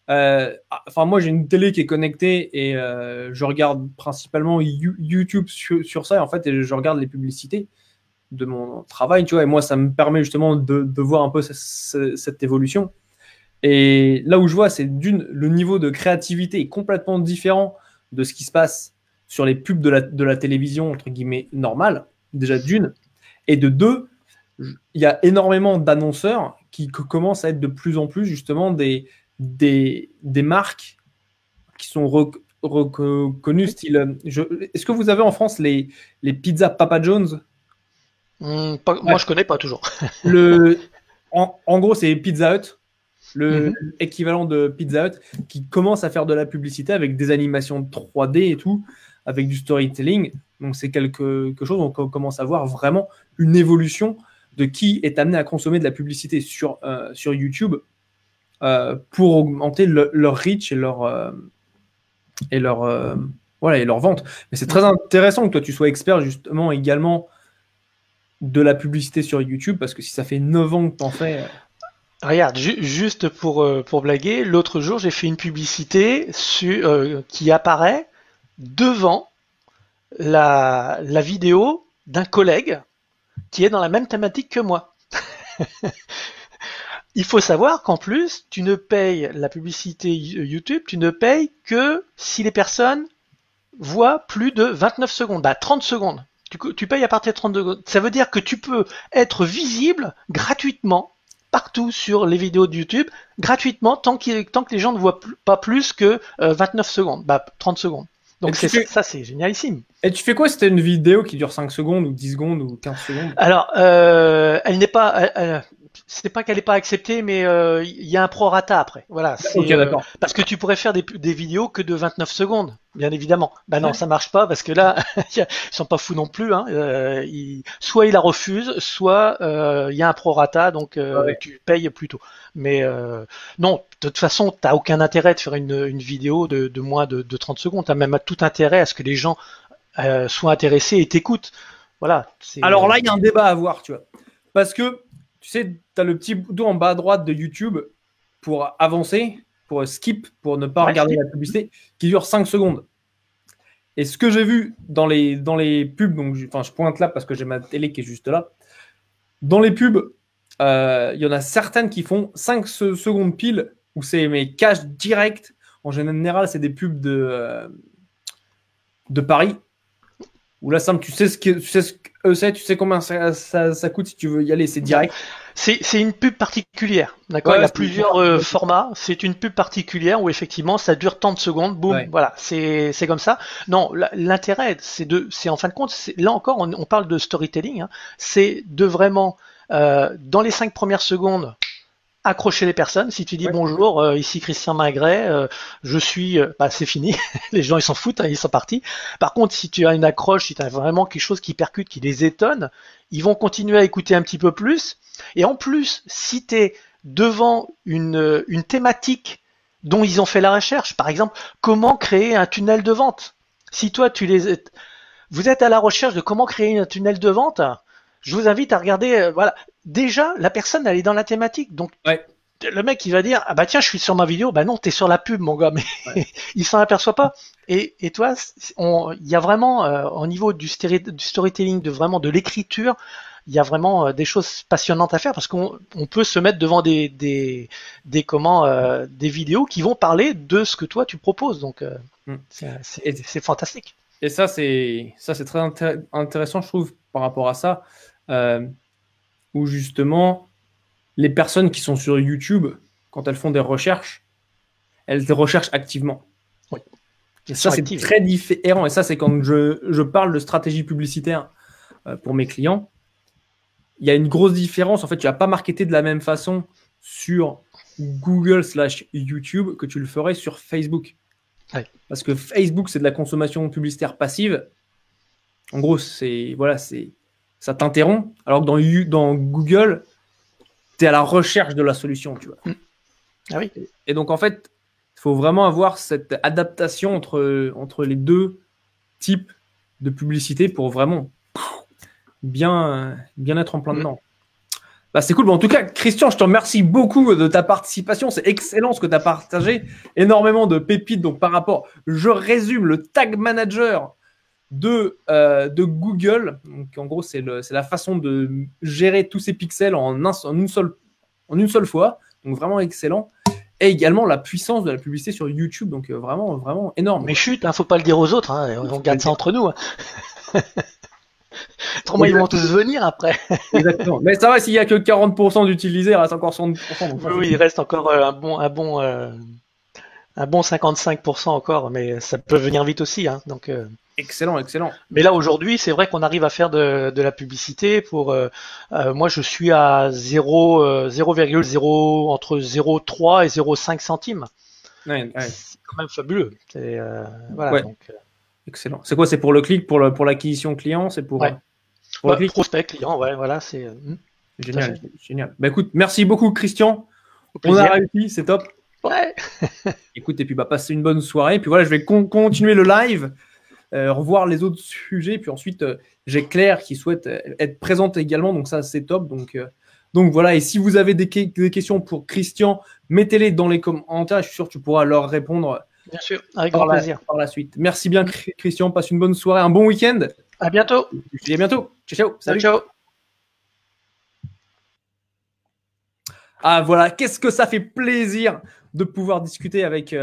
moi, j'ai une télé qui est connectée et je regarde principalement YouTube sur ça. Et en fait, et je regarde les publicités de mon travail, tu vois. Et moi, ça me permet justement de voir un peu cette évolution. Et là où je vois, c'est le niveau de créativité est complètement différent de ce qui se passe sur les pubs de la télévision, entre guillemets, normale, déjà d'une. Et de deux, il y a énormément d'annonceurs qui commencent à être de plus en plus justement des marques qui sont reconnues, style. Est-ce que vous avez en France les pizzas Papa John's? Moi, je connais pas toujours. En gros, c'est Pizza Hut, Mhm. équivalent de Pizza Hut, qui commence à faire de la publicité avec des animations 3D et tout, avec du storytelling. Donc, c'est quelque chose, on commence à voir vraiment une évolution de qui est amené à consommer de la publicité sur YouTube pour augmenter leur reach et leur vente. Mais c'est très intéressant que toi, tu sois expert justement également de la publicité sur YouTube, parce que si ça fait 9 ans que tu en fais... Regarde, juste pour blaguer, l'autre jour, j'ai fait une publicité qui apparaît devant la vidéo d'un collègue qui est dans la même thématique que moi. Il faut savoir qu'en plus, tu ne payes la publicité YouTube, tu ne payes que si les personnes voient plus de 29 secondes, 30 secondes. Tu payes à partir de 30 secondes. Ça veut dire que tu peux être visible gratuitement partout sur les vidéos de YouTube, gratuitement, tant que les gens ne voient pas plus que 29 secondes, 30 secondes. Donc ça, c'est génialissime. Et tu fais quoi si c'était une vidéo qui dure 5 secondes ou 10 secondes ou 15 secondes? Alors, elle n'est pas... c'est pas qu'elle n'est pas acceptée, mais il y a un prorata après. Voilà, Ok, d'accord. parce que tu pourrais faire des vidéos que de 29 secondes, bien évidemment. Bah non, ça marche pas parce que là, ils sont pas fous non plus. Hein. Soit ils la refusent, soit il y a un prorata, donc tu payes plus tôt. Mais non, de toute façon, t'as aucun intérêt de faire une vidéo de moins de 30 secondes. T'as même tout intérêt à ce que les gens soient intéressés et t'écoutent. Voilà. Alors là, il y a un débat à avoir, tu vois. Parce que, tu sais, tu as le petit bouton en bas à droite de YouTube pour avancer, pour skip, pour ne pas regarder la publicité, qui dure 5 secondes. Et ce que j'ai vu dans les pubs, donc je pointe là parce que j'ai ma télé qui est juste là. Dans les pubs, il y en a certaines qui font 5 secondes pile, où c'est mes cash direct. En général, c'est des pubs de Paris. Où là, simple, tu sais ce que c'est, tu sais combien ça coûte si tu veux y aller, c'est direct. C'est une pub particulière, d'accord. Il y a plusieurs formats. C'est une pub particulière où effectivement ça dure tant de secondes, boum, voilà, c'est comme ça. Non, l'intérêt, c'est en fin de compte, là encore, on parle de storytelling. Hein, c'est de vraiment dans les 5 premières secondes accrocher les personnes. Si tu dis bonjour, ici Christian Magret, je suis, c'est fini. Les gens ils s'en foutent, hein, ils sont partis. Par contre, si tu as une accroche, si tu as vraiment quelque chose qui percute, qui les étonne, ils vont continuer à écouter un petit peu plus. Et en plus, si tu es devant une thématique dont ils ont fait la recherche, par exemple, comment créer un tunnel de vente. Si toi vous êtes à la recherche de comment créer un tunnel de vente, je vous invite à regarder, voilà. Déjà, la personne, elle est dans la thématique. Donc, le mec, il va dire, ah bah tiens, je suis sur ma vidéo. Bah non, t'es sur la pub, mon gars, mais il s'en aperçoit pas. Et toi, il y a vraiment, au niveau du storytelling, de l'écriture, il y a vraiment des choses passionnantes à faire parce qu'on peut se mettre devant des vidéos qui vont parler de ce que toi tu proposes. Donc, c'est fantastique. Et ça, c'est très intéressant, je trouve, par rapport à ça. Où justement, les personnes qui sont sur YouTube, quand elles font des recherches, elles recherchent activement. Oui. Et ça, c'est très différent. Et ça, c'est quand je parle de stratégie publicitaire pour mes clients. Il y a une grosse différence. En fait, tu ne vas pas marketer de la même façon sur Google/YouTube que tu le ferais sur Facebook. Oui. Parce que Facebook, c'est de la consommation publicitaire passive. En gros, ça t'interrompt, alors que dans Google, tu es à la recherche de la solution, tu vois. Ah oui. Et donc, en fait, il faut vraiment avoir cette adaptation entre les deux types de publicité pour vraiment bien être en plein dedans. C'est cool. Bon, en tout cas, Christian, je te remercie beaucoup de ta participation. C'est excellent ce que tu as partagé. Énormément de pépites. Donc, par rapport, je résume, le Tag Manager de Google. Donc, en gros, c'est la façon de gérer tous ces pixels en une seule fois. Donc, vraiment excellent. Et également la puissance de la publicité sur YouTube. Donc, vraiment, vraiment énorme. Mais chut, faut pas le dire aux autres. Hein, on garde ça entre nous. Hein. Autrement, ils vont tous venir après. Exactement. Mais ça va, s'il y a que 40% d'utilisés, il reste encore 60%. Donc ça, Oui, il reste encore un bon 55% encore, mais ça peut venir vite aussi, hein. Donc, excellent, excellent. mais là aujourd'hui, c'est vrai qu'on arrive à faire de la publicité pour. Moi, je suis à 0,0 entre 0,3 et 0,5 centimes. Ouais, ouais. C'est quand même fabuleux. Voilà. Ouais, Donc, excellent. C'est quoi? C'est pour le clic, pour l'acquisition client? C'est ouais. pour le clic? Prospect, client, ouais, voilà, c'est. Génial, génial. Bah écoute, merci beaucoup Christian. Au On a plaisir. réussi, c'est top. Ouais. Écoute, et puis bah passez une bonne soirée. Puis voilà, je vais continuer le live, revoir les autres sujets. Puis ensuite, j'ai Claire qui souhaite être présente également, donc ça c'est top. Donc voilà. Et si vous avez des questions pour Christian, mettez-les dans les commentaires. Je suis sûr que tu pourras leur répondre. Bien sûr, avec grand plaisir. Par la suite. Merci bien Christian. Passe une bonne soirée, un bon week-end. À bientôt. Je te dis à bientôt. Ciao, ciao. Salut. Ciao. Ah voilà, qu'est-ce que ça fait plaisir de pouvoir discuter avec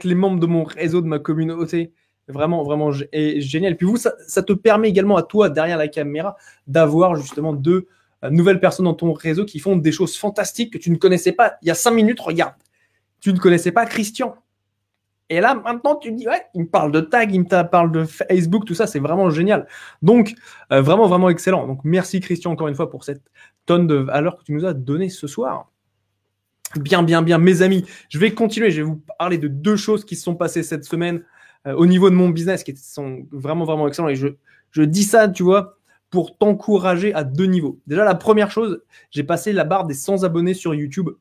les membres de mon réseau, de ma communauté. Vraiment, vraiment génial. Puis vous, ça te permet également à toi, derrière la caméra, d'avoir justement deux nouvelles personnes dans ton réseau qui font des choses fantastiques que tu ne connaissais pas. Il y a 5 minutes, regarde, tu ne connaissais pas Christian. Et là, maintenant, tu te dis, ouais, il me parle de tag, il me parle de Facebook, tout ça, c'est vraiment génial. Donc, vraiment, vraiment excellent. Donc, merci Christian, encore une fois, pour cette tonne de valeur que tu nous as donnée ce soir. Bien, mes amis. Je vais continuer. Je vais vous parler de 2 choses qui se sont passées cette semaine au niveau de mon business, qui sont vraiment, vraiment excellents. Et je dis ça, tu vois, pour t'encourager à 2 niveaux. Déjà, la première chose, j'ai passé la barre des 100 abonnés sur YouTube.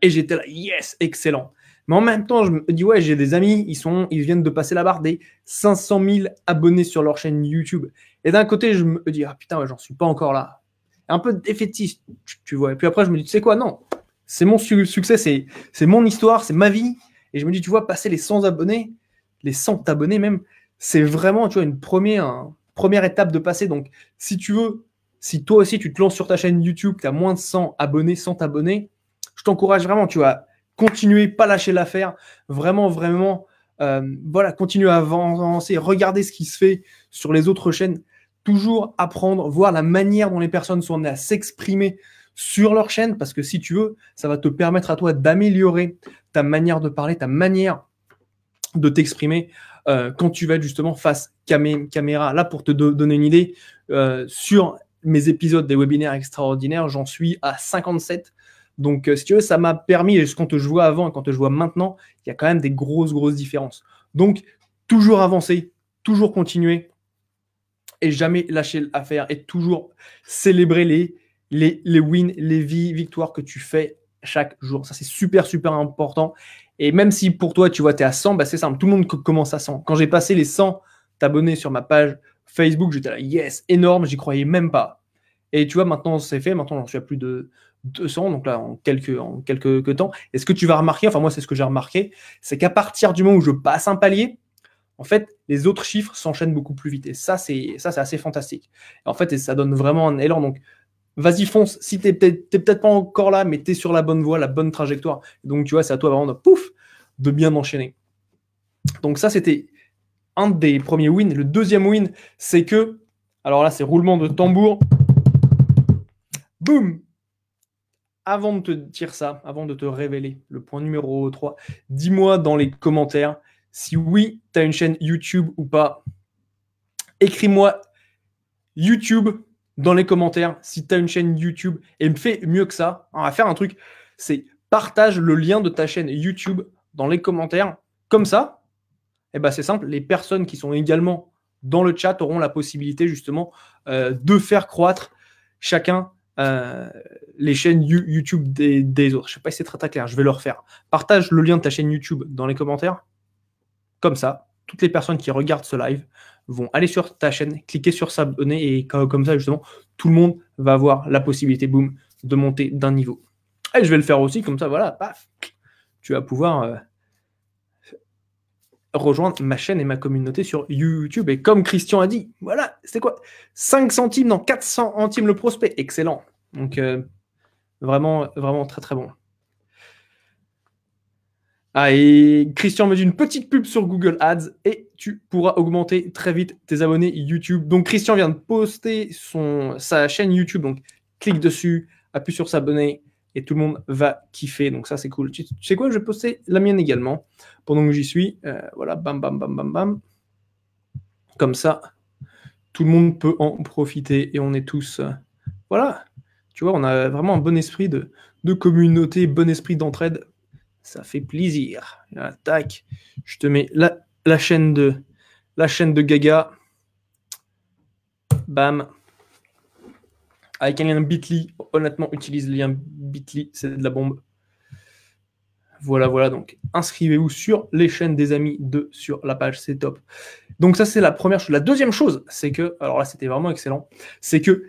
Et j'étais là, yes, excellent. Mais en même temps, je me dis, ouais, j'ai des amis, ils viennent de passer la barre des 500 000 abonnés sur leur chaîne YouTube. Et d'un côté, je me dis, ah putain, ouais, j'en suis pas encore là. Un peu défaitiste, tu vois. Et puis après, je me dis, tu sais quoi, non, c'est mon succès, c'est mon histoire, c'est ma vie. Et je me dis, tu vois, passer les 100 abonnés, les 100 abonnés même, c'est vraiment, tu vois, une première étape de passer. Donc, si tu veux, si toi aussi, tu te lances sur ta chaîne YouTube, tu as moins de 100 abonnés, 100 abonnés, je t'encourage vraiment, tu vois, continuer, pas lâcher l'affaire, vraiment, voilà, continuer à avancer, regarder ce qui se fait sur les autres chaînes, toujours apprendre, voir la manière dont les personnes sont amenées à s'exprimer sur leur chaîne, parce que si tu veux, ça va te permettre à toi d'améliorer ta manière de parler, ta manière de t'exprimer quand tu vas être justement face caméra. Là, pour te donner une idée, sur mes épisodes des webinaires extraordinaires, j'en suis à 57. Donc, si tu veux, ça m'a permis, et quand je vois avant et quand je vois maintenant, il y a quand même des grosses différences. Donc, toujours avancer, toujours continuer et jamais lâcher l'affaire et toujours célébrer les wins, les victoires que tu fais chaque jour. Ça, c'est super important. Et même si pour toi, tu vois, tu es à 100, bah, c'est simple. Tout le monde commence à 100. Quand j'ai passé les 100 abonnés sur ma page Facebook, j'étais là, yes, énorme, j'y croyais même pas. Et tu vois, maintenant, c'est fait. Maintenant, j'en suis à plus de 200, donc là, en quelques temps. Et ce que tu vas remarquer, enfin moi, c'est ce que j'ai remarqué, c'est qu'à partir du moment où je passe un palier, en fait, les autres chiffres s'enchaînent beaucoup plus vite. Et ça, c'est assez fantastique. Et en fait, et ça donne vraiment un élan. Donc, vas-y, fonce. Si t'es peut-être pas encore là, mais t'es sur la bonne voie, la bonne trajectoire. Donc, tu vois, c'est à toi vraiment de bien enchaîner. Donc, ça, c'était un des premiers wins. Le deuxième win, c'est que, alors là, c'est roulement de tambour. Boum! Avant de te dire ça, avant de te révéler le point numéro 3, dis-moi dans les commentaires si oui, tu as une chaîne YouTube ou pas. Écris-moi YouTube dans les commentaires si tu as une chaîne YouTube et me fais mieux que ça. On va faire un truc, c'est partage le lien de ta chaîne YouTube dans les commentaires. Comme ça, eh ben c'est simple, les personnes qui sont également dans le chat auront la possibilité justement de faire croître chacun les chaînes YouTube des autres. Je ne sais pas si c'est très clair, je vais le refaire. Partage le lien de ta chaîne YouTube dans les commentaires. Comme ça, toutes les personnes qui regardent ce live vont aller sur ta chaîne, cliquer sur s'abonner et comme ça, justement, tout le monde va avoir la possibilité, boum, de monter d'un niveau. Et je vais le faire aussi, comme ça, voilà, paf, tu vas pouvoir rejoindre ma chaîne et ma communauté sur YouTube. Et comme Christian a dit, voilà, c'est quoi 5 centimes, non, 400 centimes le prospect. Excellent. Donc, vraiment très bon. Ah, et Christian me dit une petite pub sur Google Ads et tu pourras augmenter très vite tes abonnés YouTube. Donc, Christian vient de poster sa chaîne YouTube. Donc, clique dessus, appuie sur s'abonner et tout le monde va kiffer. Donc, ça, c'est cool. Tu sais quoi? Je vais poster la mienne également pendant que j'y suis. Voilà, bam, bam, bam, bam, bam. Comme ça, tout le monde peut en profiter et on est tous. Voilà. Tu vois, on a vraiment un bon esprit de communauté, bon esprit d'entraide. Ça fait plaisir. Là, tac, je te mets la chaîne de Gaga. Bam. Avec un lien Bitly. Honnêtement, utilise le lien Bitly, c'est de la bombe. Voilà, voilà. Donc, inscrivez-vous sur les chaînes des amis sur la page, c'est top. Donc, ça, c'est la première chose. La deuxième chose, c'est que, alors là, c'était vraiment excellent, c'est que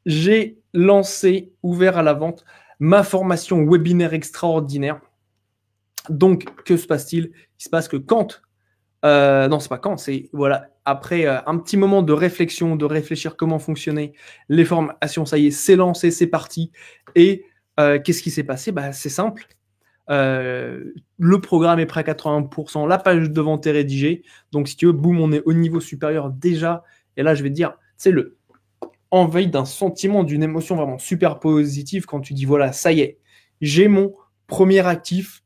j'ai lancé, ouvert à la vente, ma formation webinaire extraordinaire. Donc, que se passe-t-il? Il se passe que quand, non, c'est pas quand, c'est voilà, après un petit moment de réflexion, de réfléchir comment fonctionner les formations, ça y est, c'est lancé, c'est parti. Et qu'est-ce qui s'est passé? Bah, c'est simple. Le programme est prêt à 80%, la page de vente est rédigée. Donc, si tu veux, boum, on est au niveau supérieur déjà. Et là, je vais te dire, c'est envahi d'un sentiment, d'une émotion vraiment super positive quand tu dis, voilà, ça y est, j'ai mon premier actif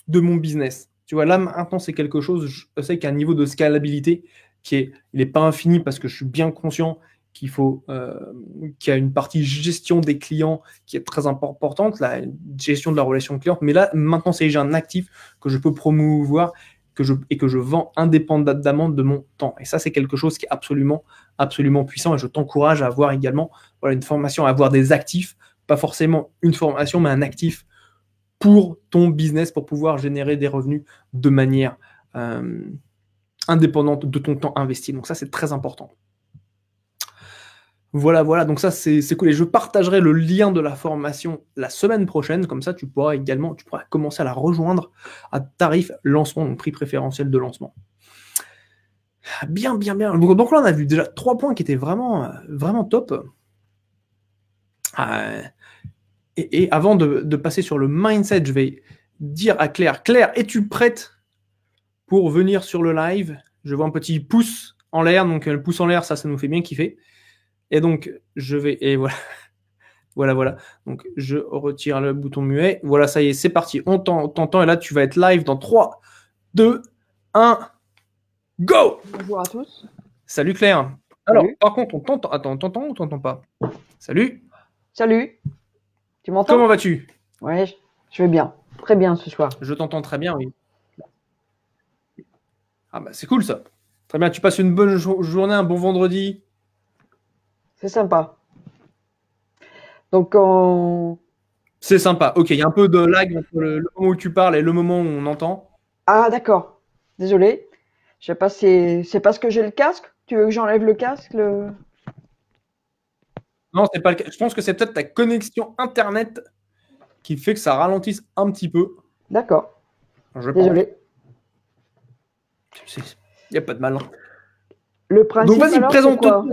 de mon business. Tu vois, là, maintenant, c'est quelque chose, je sais qu'un niveau de scalabilité il n'est pas infini parce que je suis bien conscient qu'il y a une partie gestion des clients qui est très importante, la gestion de la relation client. Mais là, maintenant, c'est déjà un actif que je peux promouvoir et que je vends indépendamment de mon temps. Et ça, c'est quelque chose qui est absolument, absolument puissant. Et je t'encourage à avoir également une formation, à avoir des actifs, pas forcément une formation, mais un actif pour ton business, pour pouvoir générer des revenus de manière indépendante de ton temps investi. Donc ça, c'est très important. Voilà, voilà. Donc ça, c'est cool. Et je partagerai le lien de la formation la semaine prochaine. Comme ça, tu pourras commencer à la rejoindre à tarif lancement, donc prix préférentiel de lancement. Bien, bien, bien. Donc là, on a vu déjà 3 points qui étaient vraiment, vraiment top. Et avant de passer sur le mindset, je vais dire à Claire, es-tu prête pour venir sur le live? Je vois un petit pouce en l'air, donc le pouce en l'air, ça nous fait bien kiffer. Et donc, et voilà. Voilà. Donc, je retire le bouton muet. Voilà, ça y est, c'est parti. On t'entend et là, tu vas être live dans 3, 2, 1, go! Bonjour à tous. Salut Claire. Alors, par contre, on t'entend. Attends, on t'entend ou on t'entend pas? Salut. Salut. Tu m'entends? Comment vas-tu? Ouais, je vais bien. Très bien ce soir. Je t'entends très bien, oui. Ah bah c'est cool ça. Très bien, tu passes une bonne journée, un bon vendredi. C'est sympa. Donc c'est sympa. Ok, il y a un peu de lag entre le moment où tu parles et le moment où on entend. Ah d'accord. Désolé. Je sais pas, c'est parce que j'ai le casque? Tu veux que j'enlève le casque Non, c'est pas le cas. Je pense que c'est peut-être ta connexion internet qui fait que ça ralentisse un petit peu. D'accord. Désolé. Il n'y a pas de mal. Le principe. Donc vas-y, présente-toi.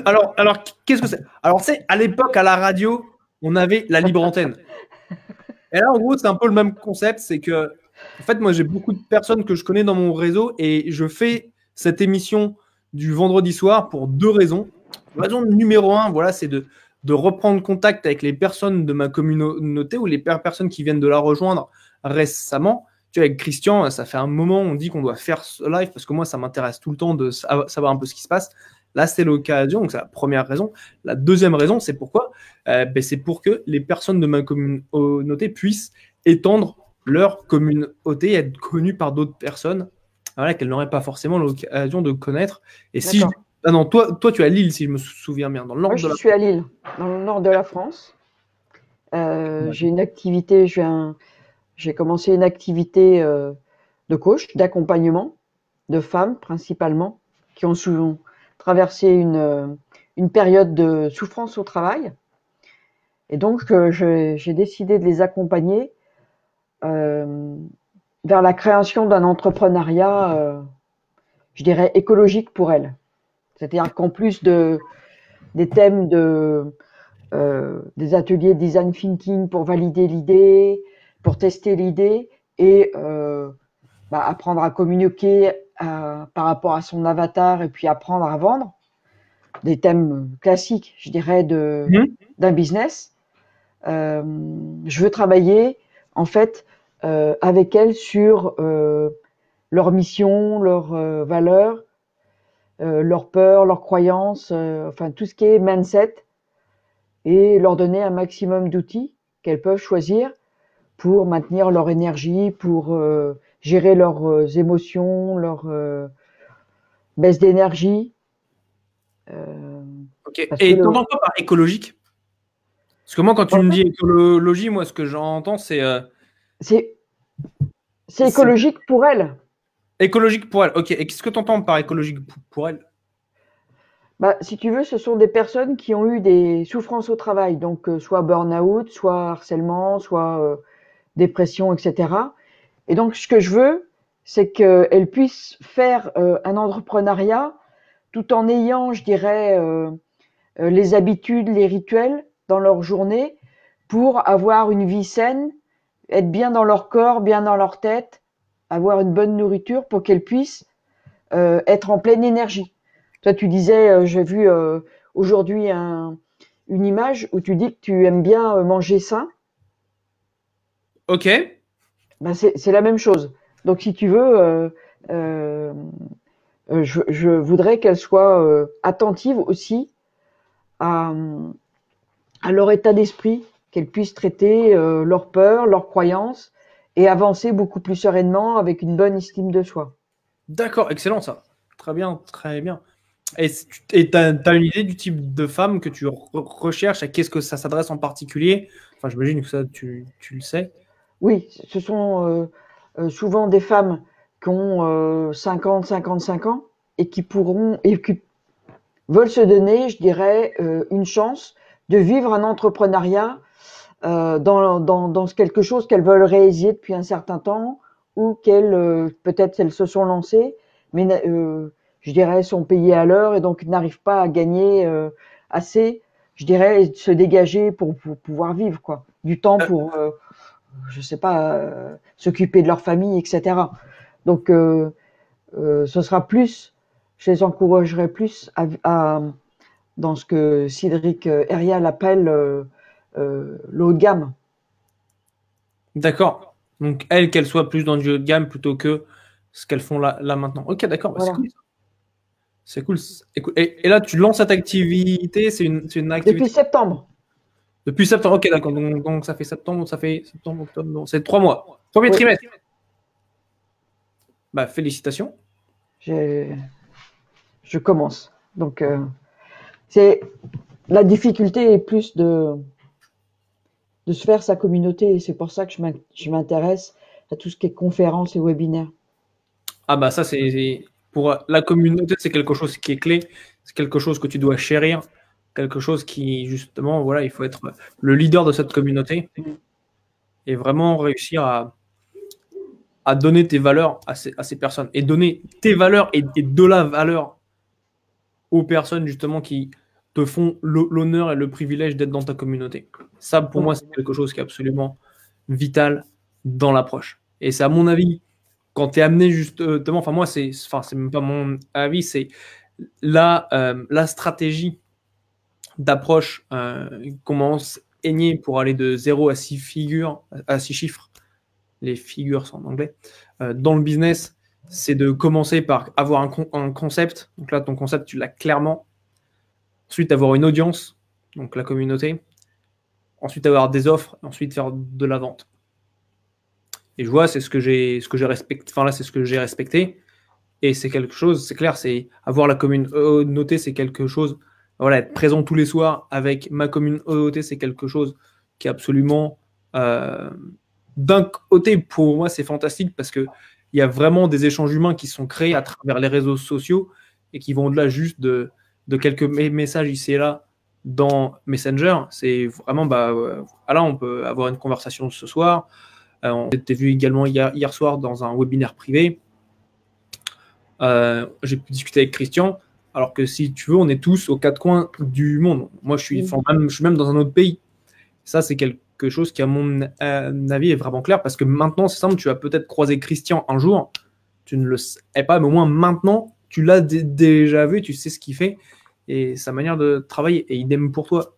Alors, qu'est-ce que c'est? Alors, à l'époque, à la radio, on avait la libre antenne. Et là, en gros, c'est un peu le même concept. C'est que, en fait, moi, j'ai beaucoup de personnes que je connais dans mon réseau et je fais cette émission du vendredi soir pour 2 raisons. Raison numéro 1, voilà, c'est de reprendre contact avec les personnes de ma communauté ou les personnes qui viennent de la rejoindre récemment. Tu vois, avec Christian, ça fait un moment, on dit qu'on doit faire ce live parce que moi, ça m'intéresse tout le temps de savoir un peu ce qui se passe. Là, c'est l'occasion, donc c'est la première raison. La deuxième raison, c'est pourquoi c'est pour que les personnes de ma communauté puissent étendre leur communauté, être connues par d'autres personnes qu'elles n'auraient pas forcément l'occasion de connaître. Et si non, toi, tu es à Lille, si je me souviens bien, dans le nord de la France. Je suis à Lille, dans le nord de la France. J'ai une activité, j'ai commencé une activité de coach, d'accompagnement de femmes principalement qui ont souvent traversé une période de souffrance au travail. Et donc, j'ai décidé de les accompagner vers la création d'un entrepreneuriat, je dirais, écologique pour elles. C'est-à-dire qu'en plus des thèmes des ateliers design thinking pour valider l'idée, pour tester l'idée, et apprendre à communiquer par rapport à son avatar et puis apprendre à vendre, des thèmes classiques, je dirais, d'un business. Je veux travailler en fait avec elles sur leur mission, leurs valeurs, leurs peurs, leurs croyances, enfin tout ce qui est mindset, et leur donner un maximum d'outils qu'elles peuvent choisir pour maintenir leur énergie, pour gérer leurs émotions, leur baisse d'énergie. Ok. Et t'entends quoi par écologique? Parce que moi, quand tu me dis écologie, moi, ce que j'entends, c'est écologique pour elle. Écologique pour elle. Ok. Et qu'est-ce que tu entends par écologique pour elle? Si tu veux, ce sont des personnes qui ont eu des souffrances au travail, donc soit burn-out, soit harcèlement, soit dépression, etc. Et donc, ce que je veux, c'est qu'elles puissent faire un entrepreneuriat tout en ayant, je dirais, les habitudes, les rituels dans leur journée pour avoir une vie saine, être bien dans leur corps, bien dans leur tête, avoir une bonne nourriture pour qu'elles puissent être en pleine énergie. Toi, tu disais, j'ai vu aujourd'hui une image où tu dis que tu aimes bien manger sain. Ok. C'est la même chose. Donc, si tu veux, je voudrais qu'elles soient attentives aussi à leur état d'esprit, qu'elles puissent traiter leurs peurs, leurs croyances et avancer beaucoup plus sereinement avec une bonne estime de soi. D'accord, excellent ça. Très bien, très bien. Et tu as une idée du type de femme que tu recherches, à qu'est-ce que ça s'adresse en particulier? Enfin, j'imagine que ça, tu le sais. Oui, ce sont souvent des femmes qui ont 50, 55 ans et qui veulent se donner, je dirais, une chance de vivre un entrepreneuriat dans quelque chose qu'elles veulent réaliser depuis un certain temps ou qu'elles, peut-être, elles se sont lancées, mais je dirais, sont payées à l'heure et donc n'arrivent pas à gagner assez, je dirais, et de se dégager pour pouvoir vivre, quoi. Du temps pour, je sais pas, s'occuper de leur famille, etc. Donc, ce sera plus, je les encouragerai plus dans ce que Cédric Herrial appelle le haut de gamme. D'accord. Donc, qu'elle soit plus dans du haut de gamme plutôt que ce qu'elles font là maintenant. Ok, d'accord. Voilà. C'est cool. C'est cool. Et là, tu lances cette activité, c'est une activité. Depuis septembre. Depuis septembre, ok, d'accord. Donc, ça fait septembre, octobre, c'est 3 mois. Premier trimestre. Bah, félicitations. Je commence. Donc, la difficulté est plus de se faire sa communauté. Et c'est pour ça que je m'intéresse à tout ce qui est conférences et webinaires. Ah bah ça, pour la communauté, c'est quelque chose qui est clé. C'est quelque chose que tu dois chérir. Quelque chose qui, justement, voilà, il faut être le leader de cette communauté et vraiment réussir à donner tes valeurs à ces personnes et donner tes valeurs et de la valeur aux personnes, justement, qui te font l'honneur et le privilège d'être dans ta communauté. Ça, pour moi, c'est quelque chose qui est absolument vital dans l'approche. Et c'est à mon avis, quand tu es amené justement, enfin moi, c'est même pas mon avis, c'est la stratégie d'approche commence aigner pour aller de 0 à 6 chiffres, les figures sont en anglais, dans le business, c'est de commencer par avoir un concept. Donc là, ton concept, tu l'as clairement. Ensuite, avoir une audience, donc la communauté. Ensuite, avoir des offres. Ensuite, faire de la vente. Et je vois, c'est ce que j'ai respecté. Enfin là, c'est ce que j'ai respecté. Et c'est quelque chose, c'est clair, c'est avoir la communauté, c'est quelque chose. Voilà, être présent tous les soirs avec ma communauté, c'est quelque chose qui est absolument. D'un côté, pour moi, c'est fantastique parce que il y a vraiment des échanges humains qui sont créés à travers les réseaux sociaux et qui vont au-delà juste de quelques messages ici et là dans Messenger. C'est vraiment, là, on peut avoir une conversation ce soir. On s'était vu également hier soir dans un webinaire privé. J'ai pu discuter avec Christian, alors que si tu veux, on est tous aux quatre coins du monde. Moi, je suis même dans un autre pays. Ça, c'est quelque chose qui, à mon avis, est vraiment clair. Parce que maintenant, c'est simple, tu vas peut-être croiser Christian un jour, tu ne le sais pas, mais au moins maintenant, tu l'as déjà vu, tu sais ce qu'il fait et sa manière de travailler. Et idem pour toi.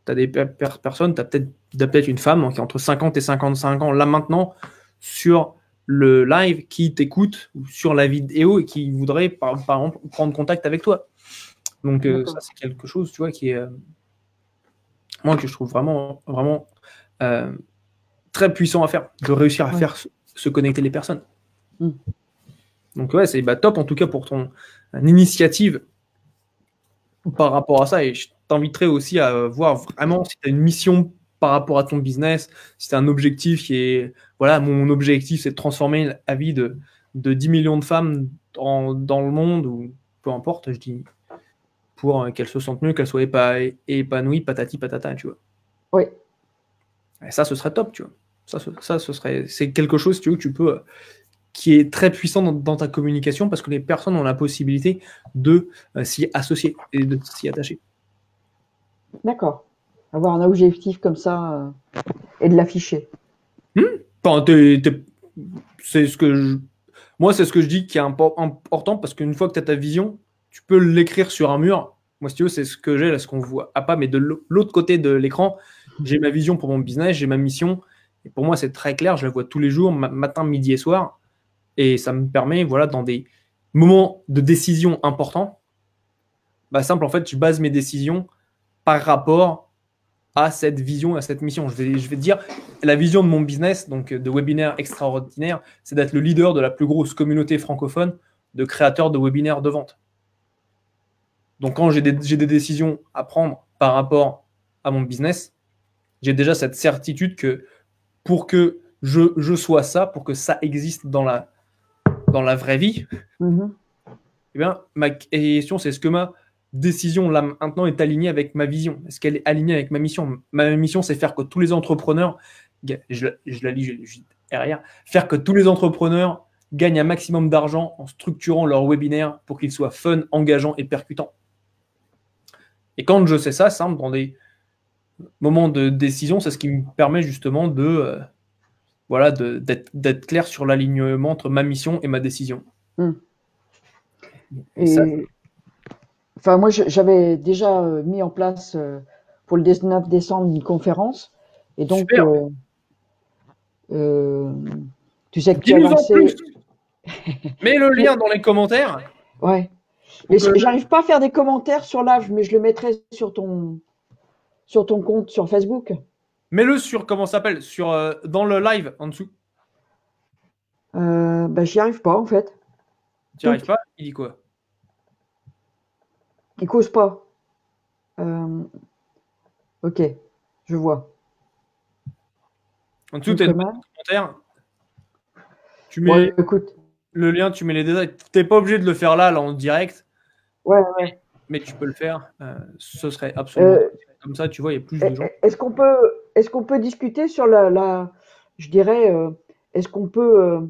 Tu as des personnes, tu as peut-être une femme qui est entre 50 et 55 ans, là maintenant, sur le live, qui t'écoute, ou sur la vidéo, et qui voudrait, par exemple, prendre contact avec toi. Donc, ça, c'est quelque chose, tu vois, qui est... moi, que je trouve vraiment, vraiment très puissant à faire, de réussir à faire se connecter les personnes. Donc, ouais, c'est top, en tout cas, pour ton initiative par rapport à ça. Et je t'inviterai aussi à voir vraiment si tu as une mission par rapport à ton business, si tu as un objectif qui est... Voilà, mon objectif, c'est de transformer la vie de 10 millions de femmes dans le monde, ou peu importe, je dis, pour qu'elles se sentent mieux, qu'elles soient épanouies, patati patata, tu vois. Oui. Et ça, ce serait top, tu vois. Ça, c'est quelque chose, tu vois, que tu peux... qui est très puissant dans ta communication, parce que les personnes ont la possibilité de s'y associer et de s'y attacher. D'accord. Avoir un objectif comme ça et de l'afficher. Enfin, c'est ce que moi, c'est ce que je dis qui est important, parce qu'une fois que tu as ta vision, tu peux l'écrire sur un mur. Moi, si tu veux, c'est ce que j'ai, là, ce qu'on voit pas, mais de l'autre côté de l'écran, j'ai ma vision pour mon business, j'ai ma mission. Et pour moi, c'est très clair, je la vois tous les jours, matin, midi et soir. Et ça me permet, voilà, dans des moments de décision importants, simple, en fait, je base mes décisions par rapport à cette vision, à cette mission. Je vais te dire, la vision de mon business, donc de webinaire extraordinaire, c'est d'être le leader de la plus grosse communauté francophone de créateurs de webinaires de vente. Donc, quand j'ai des décisions à prendre par rapport à mon business, j'ai déjà cette certitude que pour que je sois ça, pour que ça existe dans la vraie vie, eh bien, ma question, c'est est-ce que ma décision là maintenant est alignée avec ma vision? Est-ce qu'elle est alignée avec ma mission? Ma mission, c'est faire que tous les entrepreneurs, je la lis derrière, faire que tous les entrepreneurs gagnent un maximum d'argent en structurant leur webinaire pour qu'ils soient fun, engageants et percutants. Et quand je sais ça, simple, dans des moments de décision, c'est ce qui me permet justement d'être clair sur l'alignement entre ma mission et ma décision. Et ça, enfin, moi, j'avais déjà mis en place pour le 19 décembre une conférence. Et donc, tu sais que tu as lancé... Mets le lien dans les commentaires. Ouais. Mais j'arrive pas à faire des commentaires sur live, mais je le mettrai sur ton compte sur Facebook. Mets-le sur, comment ça s'appelle, dans le live en dessous. J'y arrive pas en fait. Tu n'y arrives pas? Il dit quoi? Il cause pas. Ok, je vois. En dessous, tu as une commentaire. Tu mets le lien, tu mets les détails. Tu n'es pas obligé de le faire là en direct. Ouais. Mais tu peux le faire. Ce serait absolument comme ça, tu vois, il y a plus de gens. Est-ce qu'on peut discuter sur je dirais, est-ce qu'on peut,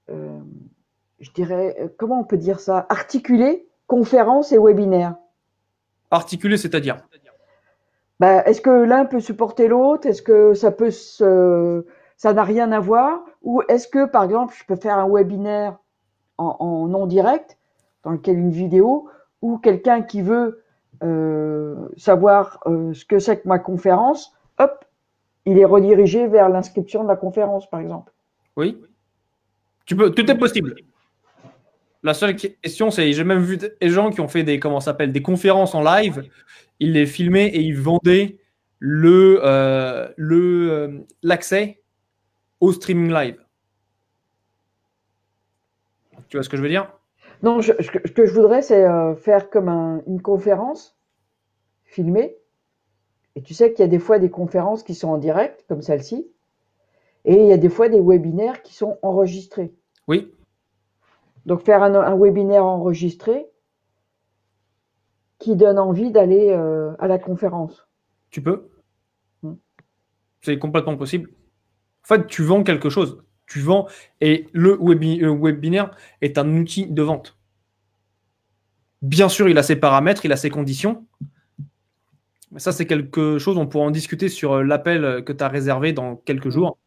je dirais, comment on peut dire ça, articuler conférence et webinaire? Articuler, c'est-à-dire? Est-ce que l'un peut supporter l'autre? Est-ce que ça n'a rien à voir? Ou est-ce que, par exemple, je peux faire un webinaire en non direct, dans lequel une vidéo, ou quelqu'un qui veut savoir ce que c'est que ma conférence, hop, il est redirigé vers l'inscription de la conférence, par exemple. Oui. Tout est possible. La seule question, c'est, j'ai même vu des gens qui ont fait des conférences en live, ils les filmaient et ils vendaient l'accès au streaming live. Tu vois ce que je veux dire? Non, ce que je voudrais, c'est faire comme une conférence filmée. Et tu sais qu'il y a des fois des conférences qui sont en direct, comme celle-ci, et il y a des fois des webinaires qui sont enregistrés. Oui. Donc faire un webinaire enregistré qui donne envie d'aller à la conférence. Tu peux. C'est complètement possible. En fait, tu vends quelque chose. Tu vends, et le webinaire est un outil de vente. Bien sûr, il a ses paramètres, il a ses conditions. Ça, c'est quelque chose, on pourra en discuter sur l'appel que tu as réservé dans quelques jours,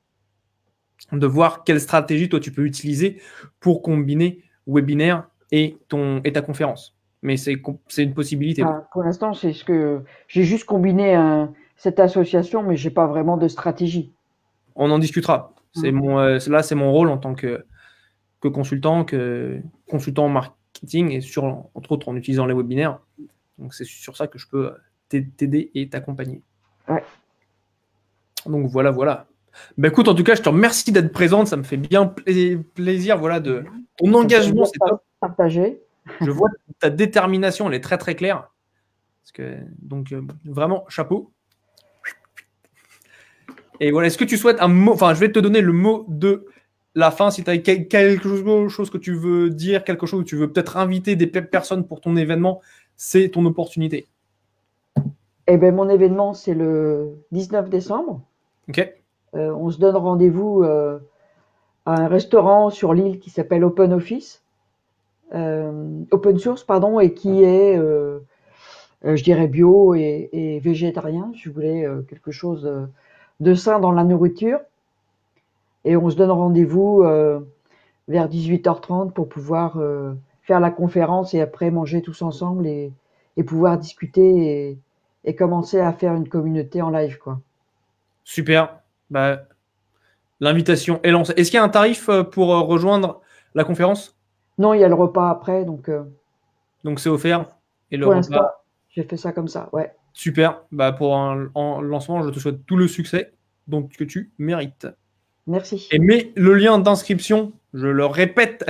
de voir quelle stratégie, toi, tu peux utiliser pour combiner webinaire et ta conférence. Mais c'est une possibilité. Pour l'instant, c'est ce que j'ai juste combiné cette association, mais j'ai pas vraiment de stratégie. On en discutera. Là, c'est mon rôle en tant que consultant en marketing et entre autres en utilisant les webinaires. Donc, c'est sur ça que je peux t'aider et t'accompagner. Ouais. Donc, voilà. Bah, écoute, en tout cas, je te remercie d'être présente. Ça me fait bien plaisir. Voilà, de ton engagement, c'est top. Partagé. Je vois ta détermination, elle est très, très claire. Donc, vraiment, chapeau. Et voilà, est-ce que tu souhaites un mot? Enfin, je vais te donner le mot de la fin. Si tu as quelque chose que tu veux dire, quelque chose où tu veux peut-être inviter des personnes pour ton événement, c'est ton opportunité. Eh bien, mon événement, c'est le 19 décembre. Ok. On se donne rendez-vous à un restaurant sur l'île qui s'appelle Open Source, pardon, et qui est, je dirais, bio et végétarien. Je voulais quelque chose de sain dans la nourriture. Et on se donne rendez-vous vers 18h30 pour pouvoir faire la conférence et après manger tous ensemble et pouvoir discuter et commencer à faire une communauté en live, quoi. Super. Bah, l'invitation est lancée. Est-ce qu'il y a un tarif pour rejoindre la conférence? Non, il y a le repas après, donc c'est offert. Et le pour l'instant, repas. j'ai fait ça comme ça, ouais. Super. Bah, pour un lancement, je te souhaite tout le succès donc que tu mérites. Merci. Et mets le lien d'inscription, je le répète,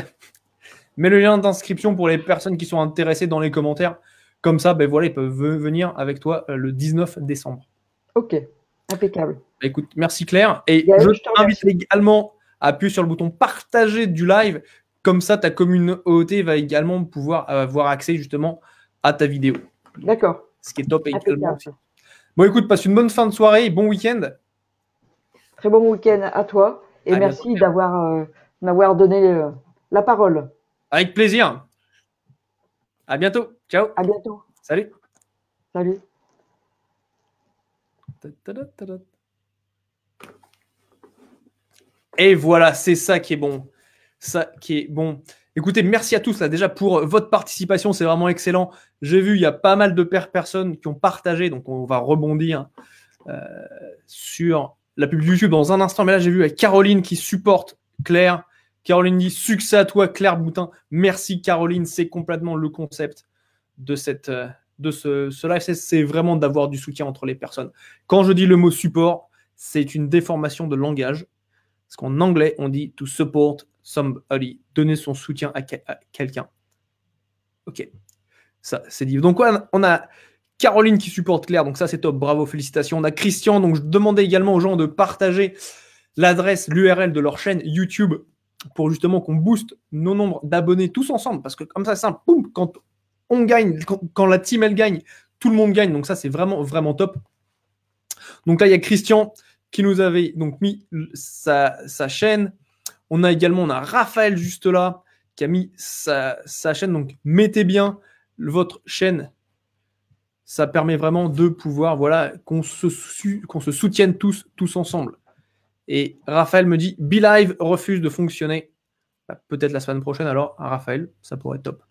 mets le lien d'inscription pour les personnes qui sont intéressées dans les commentaires. Comme ça, ben voilà, ils peuvent venir avec toi le 19 décembre. Ok, impeccable. Écoute, merci Claire. Et je t'invite également à appuyer sur le bouton partager du live. Comme ça, ta communauté va également pouvoir avoir accès justement à ta vidéo. D'accord. Ce qui est top également aussi. Bon, écoute, passe une bonne fin de soirée et bon week-end. Très bon week-end à toi et merci d'avoir m'avoir donné la parole. Avec plaisir. À bientôt. Ciao. À bientôt. Salut. Salut. Et voilà, c'est ça qui est bon. Ça qui est bon. Écoutez, merci à tous là déjà pour votre participation, c'est vraiment excellent. J'ai vu, il y a pas mal de personnes qui ont partagé, donc on va rebondir sur la pub YouTube dans un instant. Mais là, j'ai vu avec Caroline qui supporte Claire. Caroline dit succès à toi, Claire Boutin. Merci Caroline, c'est complètement le concept de ce live. C'est vraiment d'avoir du soutien entre les personnes. Quand je dis le mot support, c'est une déformation de langage. Parce qu'en anglais, on dit to support somebody, donner son soutien à quelqu'un. Ok, ça c'est dit. Donc on a Caroline qui supporte Claire, donc ça c'est top, bravo, félicitations. On a Christian, donc je demandais également aux gens de partager l'adresse, l'URL de leur chaîne YouTube pour justement qu'on booste nos nombres d'abonnés tous ensemble, parce que comme ça c'est simple, boum, quand on gagne, quand la team elle gagne, tout le monde gagne, donc ça c'est vraiment vraiment top. Donc là il y a Christian qui nous avait donc mis sa chaîne. On a Raphaël juste là qui a mis sa chaîne. Donc mettez bien votre chaîne. Ça permet vraiment de pouvoir, voilà, qu'on se soutienne tous ensemble. Et Raphaël me dit BeLive refuse de fonctionner. Bah, peut-être la semaine prochaine alors, à Raphaël, ça pourrait être top.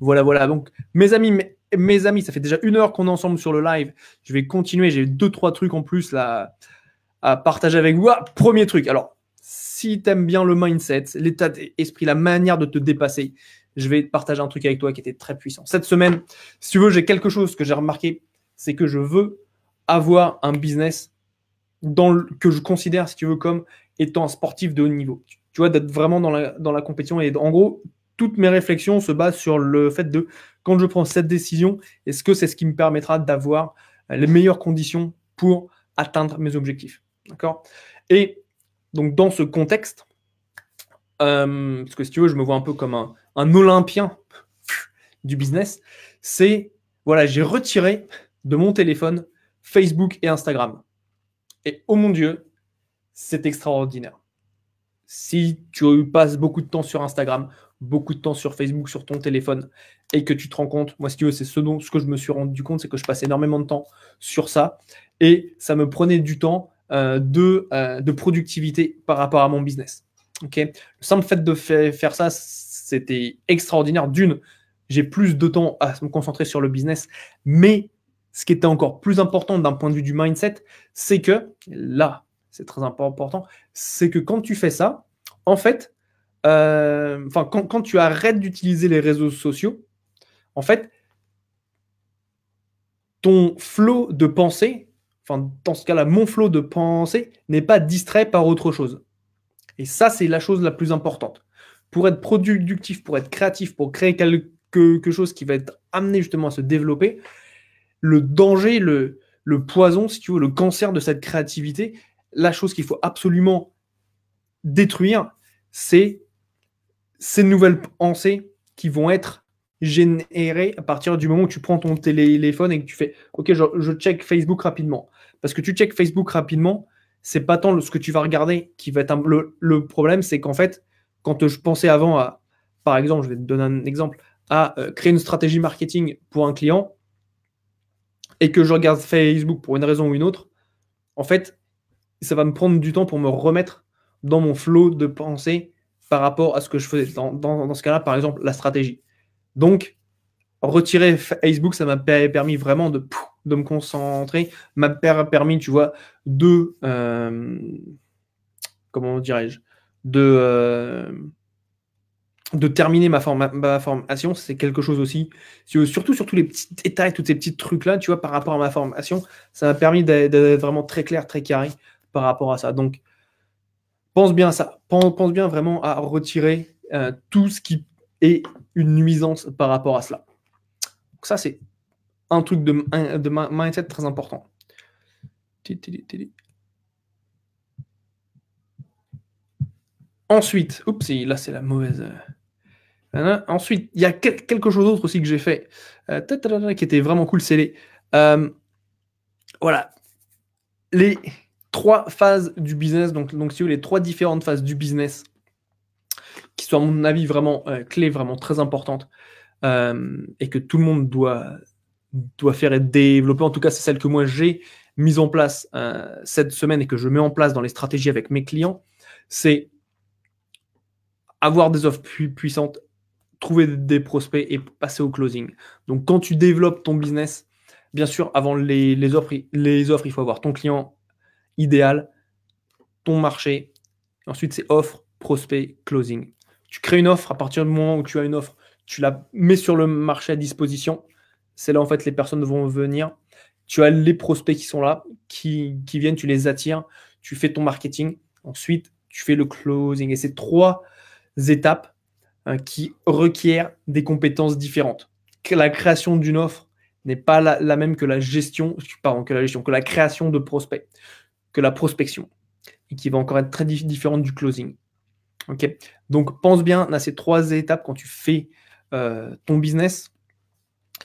Voilà. Donc mes amis, ça fait déjà 1 heure qu'on est ensemble sur le live. Je vais continuer. J'ai 2-3 trucs en plus là à partager avec vous. Premier truc, alors, si tu aimes bien le mindset, l'état d'esprit, la manière de te dépasser, je vais partager un truc avec toi qui était très puissant. Cette semaine, si tu veux, j'ai quelque chose que j'ai remarqué, c'est que je veux avoir un business que je considère, si tu veux, comme étant un sportif de haut niveau. Tu vois, d'être vraiment dans la compétition. Et en gros, toutes mes réflexions se basent sur le fait de, quand je prends cette décision, est-ce que c'est ce qui me permettra d'avoir les meilleures conditions pour atteindre mes objectifs. D'accord? Et donc, dans ce contexte, parce que si tu veux, je me vois un peu comme un Olympien du business, c'est, voilà, j'ai retiré de mon téléphone Facebook et Instagram. Et oh mon Dieu, c'est extraordinaire. Si tu passes beaucoup de temps sur Instagram, beaucoup de temps sur Facebook, sur ton téléphone, et que tu te rends compte, moi si tu veux, c'est ce que je me suis rendu compte, c'est que je passais énormément de temps sur ça, et ça me prenait du temps de productivité par rapport à mon business. Okay, le simple fait de faire ça, c'était extraordinaire. D'une, j'ai plus de temps à me concentrer sur le business, mais ce qui était encore plus important d'un point de vue du mindset, c'est que, là, c'est très important, c'est que quand tu fais ça, en fait, quand tu arrêtes d'utiliser les réseaux sociaux, en fait, ton flow de pensée, enfin, dans ce cas-là, mon flow de pensée n'est pas distrait par autre chose. Et ça, c'est la chose la plus importante. Pour être productif, pour être créatif, pour créer quelque chose qui va être amené justement à se développer, le danger, le poison, si tu veux, le cancer de cette créativité, la chose qu'il faut absolument détruire, c'est ces nouvelles pensées qui vont être générées à partir du moment où tu prends ton téléphone et que tu fais « Ok, je check Facebook rapidement ». Parce que tu check Facebook rapidement, c'est pas tant ce que tu vas regarder qui va être le problème, c'est qu'en fait, quand je pensais avant à, par exemple, je vais te donner un exemple, à créer une stratégie marketing pour un client et que je regarde Facebook pour une raison ou une autre, en fait, ça va me prendre du temps pour me remettre dans mon flow de pensée par rapport à ce que je faisais. Dans ce cas-là, par exemple, la stratégie. Donc, retirer Facebook, ça m'a permis vraiment de me concentrer, m'a permis, tu vois, comment dirais-je, de terminer ma formation. C'est quelque chose aussi, surtout sur tous les petits détails, tous ces petits trucs-là, tu vois, par rapport à ma formation, ça m'a permis d'être vraiment très clair, très carré par rapport à ça. Donc, pense bien à ça. Pense bien vraiment à retirer tout ce qui est une nuisance par rapport à cela. Donc ça, c'est un truc de mindset très important. Ensuite, oups, là c'est la mauvaise. Ensuite, il y a quelque chose d'autre aussi que j'ai fait qui était vraiment cool, c'est voilà, les 3 phases du business, donc si vous voulez, les 3 différentes phases du business qui sont à mon avis vraiment clés, vraiment très importantes et que tout le monde doit faire et développer. En tout cas, c'est celle que moi j'ai mise en place cette semaine et que je mets en place dans les stratégies avec mes clients. C'est avoir des offres puissantes, trouver des prospects et passer au closing. Donc, quand tu développes ton business, bien sûr, avant les offres, il faut avoir ton client idéal, ton marché. Ensuite, c'est offre, prospect, closing. Tu crées une offre, à partir du moment où tu as une offre, tu la mets sur le marché à disposition. C'est là, en fait, les personnes vont venir. Tu as les prospects qui sont là, qui viennent, tu les attires, tu fais ton marketing. Ensuite, tu fais le closing. Et c'est 3 étapes qui requièrent des compétences différentes. La création d'une offre n'est pas la même que la création de prospects, que la prospection, et qui va encore être très différente du closing. Okay. Donc, pense bien à ces 3 étapes quand tu fais ton business.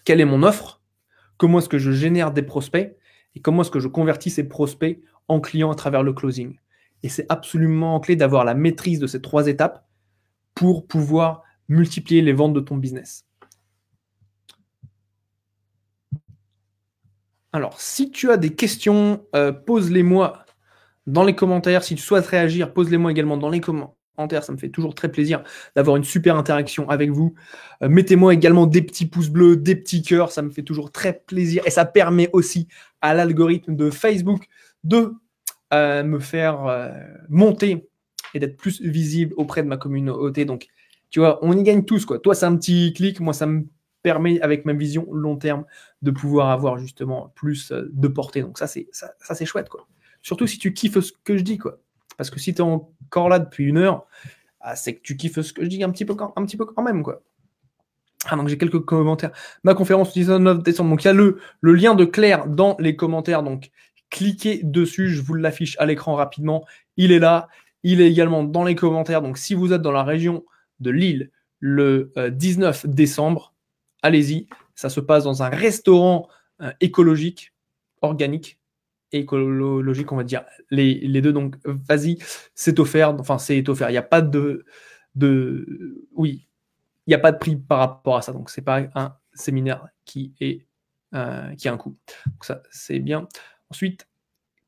Quelle est mon offre? Comment est-ce que je génère des prospects? Et comment est-ce que je convertis ces prospects en clients à travers le closing? Et c'est absolument clé d'avoir la maîtrise de ces 3 étapes pour pouvoir multiplier les ventes de ton business. Alors, si tu as des questions, pose-les-moi dans les commentaires. Si tu souhaites réagir, pose-les-moi également dans les commentaires. Ça me fait toujours très plaisir d'avoir une super interaction avec vous. Mettez-moi également des petits pouces bleus, des petits cœurs. Ça me fait toujours très plaisir. Et ça permet aussi à l'algorithme de Facebook de me faire monter et d'être plus visible auprès de ma communauté. Donc, tu vois, on y gagne tous, quoi. Toi, c'est un petit clic. Moi, ça me permet, avec ma vision long terme, de pouvoir avoir justement plus de portée. Donc, ça c'est chouette, quoi. Surtout si tu kiffes ce que je dis, quoi. Parce que si tu es encore là depuis 1 heure, c'est que tu kiffes ce que je dis un petit peu quand même, quoi. Ah, donc j'ai quelques commentaires. Ma conférence du 19 décembre. Donc, il y a le lien de Claire dans les commentaires. Donc, cliquez dessus. Je vous l'affiche à l'écran rapidement. Il est là. Il est également dans les commentaires. Donc, si vous êtes dans la région de Lille le 19 décembre, allez-y. Ça se passe dans un restaurant écologique, organique et écologique, on va dire. Les deux. Donc, vas-y. C'est offert. Enfin, c'est offert. Il n'y a pas de... Oui. n'y a pas de prix par rapport à ça. Donc, c'est pas un séminaire qui a un coût. Donc, ça, c'est bien. Ensuite,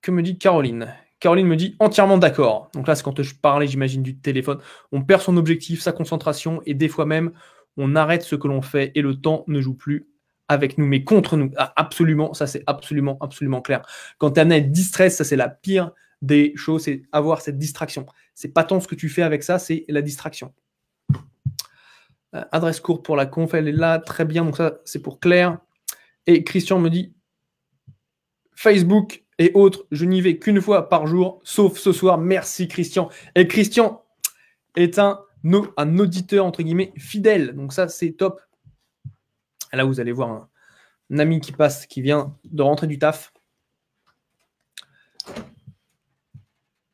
que me dit Caroline? Caroline me dit entièrement d'accord. Donc là, c'est quand je parlais, j'imagine, du téléphone. On perd son objectif, sa concentration, et des fois même, on arrête ce que l'on fait et le temps ne joue plus avec nous, mais contre nous. Ah, absolument, ça c'est absolument, absolument clair. Quand tu es amené à être distrait, ça c'est la pire des choses, c'est avoir cette distraction. C'est pas tant ce que tu fais avec ça, c'est la distraction. Adresse courte pour la conf, elle est là, très bien, donc ça c'est pour Claire. Et Christian me dit Facebook et autres, je n'y vais qu'une fois par jour, sauf ce soir. Merci Christian. Et Christian est un auditeur, entre guillemets, fidèle. Donc ça, c'est top. Et là, vous allez voir un ami qui passe, qui vient de rentrer du taf.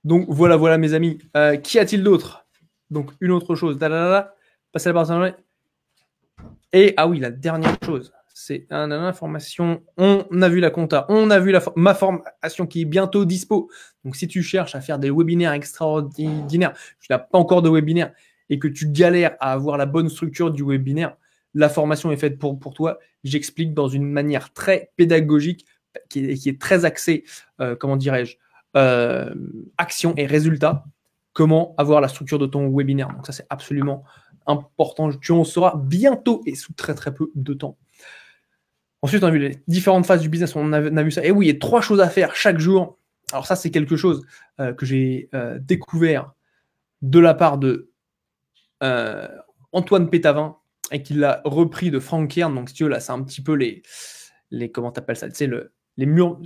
Donc voilà mes amis. Qu'y a-t-il d'autre? Donc une autre chose. Passer à la barre. Et ah oui, la dernière chose. C'est une information. On a vu la compta, on a vu ma formation qui est bientôt dispo. Donc, si tu cherches à faire des webinaires extraordinaires, tu n'as pas encore de webinaire et que tu galères à avoir la bonne structure du webinaire, la formation est faite pour toi. J'explique dans une manière très pédagogique qui est très axée, comment dirais-je, action et résultat. Comment avoir la structure de ton webinaire. Donc, ça, c'est absolument important. Tu en sauras bientôt et sous très, très peu de temps. Ensuite, on a vu les différentes phases du business, on a vu ça. Et oui, il y a 3 choses à faire chaque jour. Alors ça, c'est quelque chose que j'ai découvert de la part de Antoine Pétavin et qu'il a repris de Frank Kern. Donc, si tu veux, là, c'est un petit peu les comment t'appelles ça? Tu sais, les murs...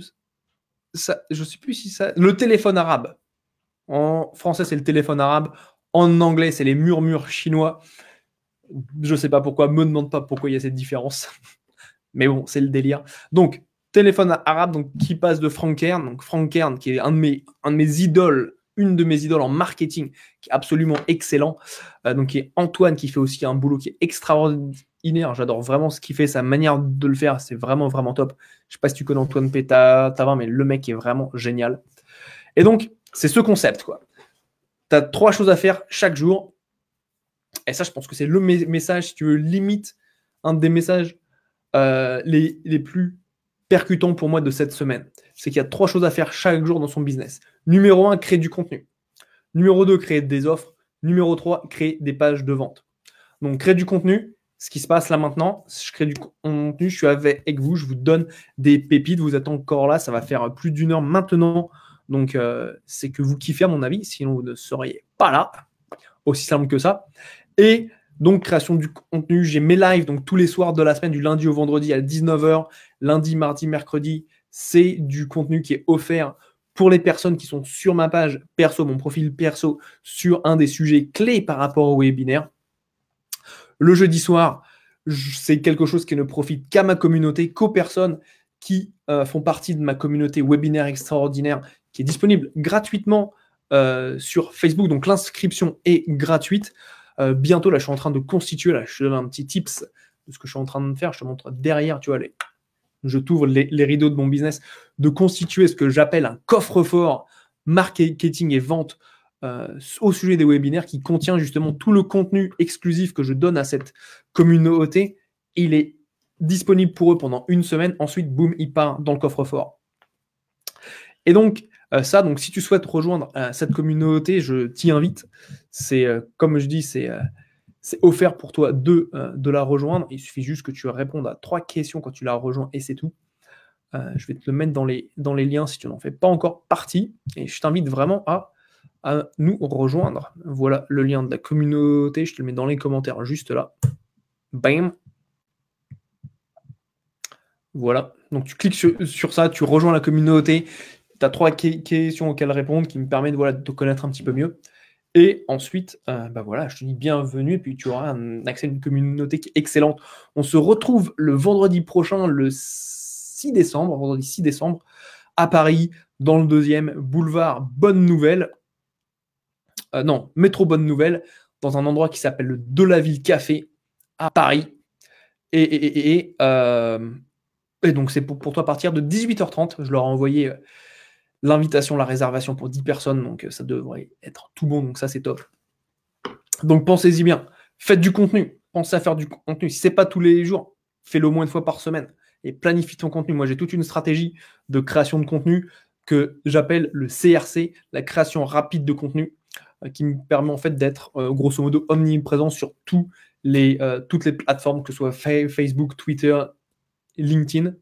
Ça, je ne sais plus si ça... Le téléphone arabe. En français, c'est le téléphone arabe. En anglais, c'est les murmures chinois. Je ne sais pas pourquoi, me demande pas pourquoi il y a cette différence. Mais bon, c'est le délire. Donc, téléphone arabe, donc, qui passe de Frank Kern. Donc, Frank Kern, qui est un de mes idoles, une de mes idoles en marketing, qui est absolument excellent. Donc, qui est Antoine, qui fait aussi un boulot qui est extraordinaire. J'adore vraiment ce qu'il fait, sa manière de le faire, c'est vraiment, vraiment top. Je ne sais pas si tu connais Antoine Pétavin, mais le mec est vraiment génial. Et donc, c'est ce concept, quoi. Tu as 3 choses à faire chaque jour. Et ça, je pense que c'est le message, si tu veux, limite, un des messages les plus percutants pour moi de cette semaine. C'est qu'il y a 3 choses à faire chaque jour dans son business. Numéro 1, créer du contenu. Numéro 2, créer des offres. Numéro 3, créer des pages de vente. Donc, créer du contenu, ce qui se passe là maintenant, je crée du contenu, je suis avec vous, je vous donne des pépites, vous êtes encore là, ça va faire plus d'1 heure maintenant. Donc, c'est que vous kiffez à mon avis, sinon vous ne seriez pas là. Aussi simple que ça. Et donc, création du contenu, j'ai mes lives, donc tous les soirs de la semaine, du lundi au vendredi à 19h, lundi, mardi, mercredi, c'est du contenu qui est offert pour les personnes qui sont sur ma page perso, mon profil perso, sur un des sujets clés par rapport au webinaire. Le jeudi soir, c'est quelque chose qui ne profite qu'à ma communauté, qu'aux personnes qui font partie de ma communauté webinaire extraordinaire, qui est disponible gratuitement sur Facebook. Donc, l'inscription est gratuite. Bientôt, là, je suis en train de constituer, là, je te donne un petit tips de ce que je suis en train de faire. Je te montre derrière, tu vois, je t'ouvre les rideaux de mon business, de constituer ce que j'appelle un coffre-fort marketing et vente au sujet des webinaires qui contient justement tout le contenu exclusif que je donne à cette communauté. Il est disponible pour eux pendant 1 semaine. Ensuite, boum, il part dans le coffre-fort. Et donc, donc si tu souhaites rejoindre cette communauté, je t'y invite. C'est, comme je dis, c'est offert pour toi de la rejoindre. Il suffit juste que tu répondes à 3 questions quand tu la rejoins et c'est tout. Je vais te le mettre dans les liens si tu n'en fais pas encore partie. Et je t'invite vraiment à nous rejoindre. Voilà le lien de la communauté. Je te le mets dans les commentaires juste là. Bam. Voilà. Donc tu cliques sur ça, tu rejoins la communauté. Tu as 3 questions auxquelles répondre qui me permettent de te connaître un petit peu mieux. Et ensuite, voilà, je te dis bienvenue et puis tu auras un accès à une communauté qui est excellente. On se retrouve le vendredi prochain, le 6 décembre, vendredi 6 décembre, à Paris, dans le 2e boulevard Bonne Nouvelle. Métro Bonne Nouvelle, dans un endroit qui s'appelle le De la Ville Café à Paris. Et donc, c'est pour toi à partir de 18h30. Je leur ai envoyé l'invitation, la réservation pour 10 personnes. Donc, ça devrait être tout bon. Donc, ça, c'est top. Donc, pensez-y bien. Faites du contenu. pense à faire du contenu. Si ce n'est pas tous les jours, fais-le au moins une fois par semaine et planifie ton contenu. Moi, j'ai toute une stratégie de création de contenu que j'appelle le CRC, la création rapide de contenu, qui me permet en fait d'être grosso modo omniprésent sur toutes les plateformes, que ce soit Facebook, Twitter, LinkedIn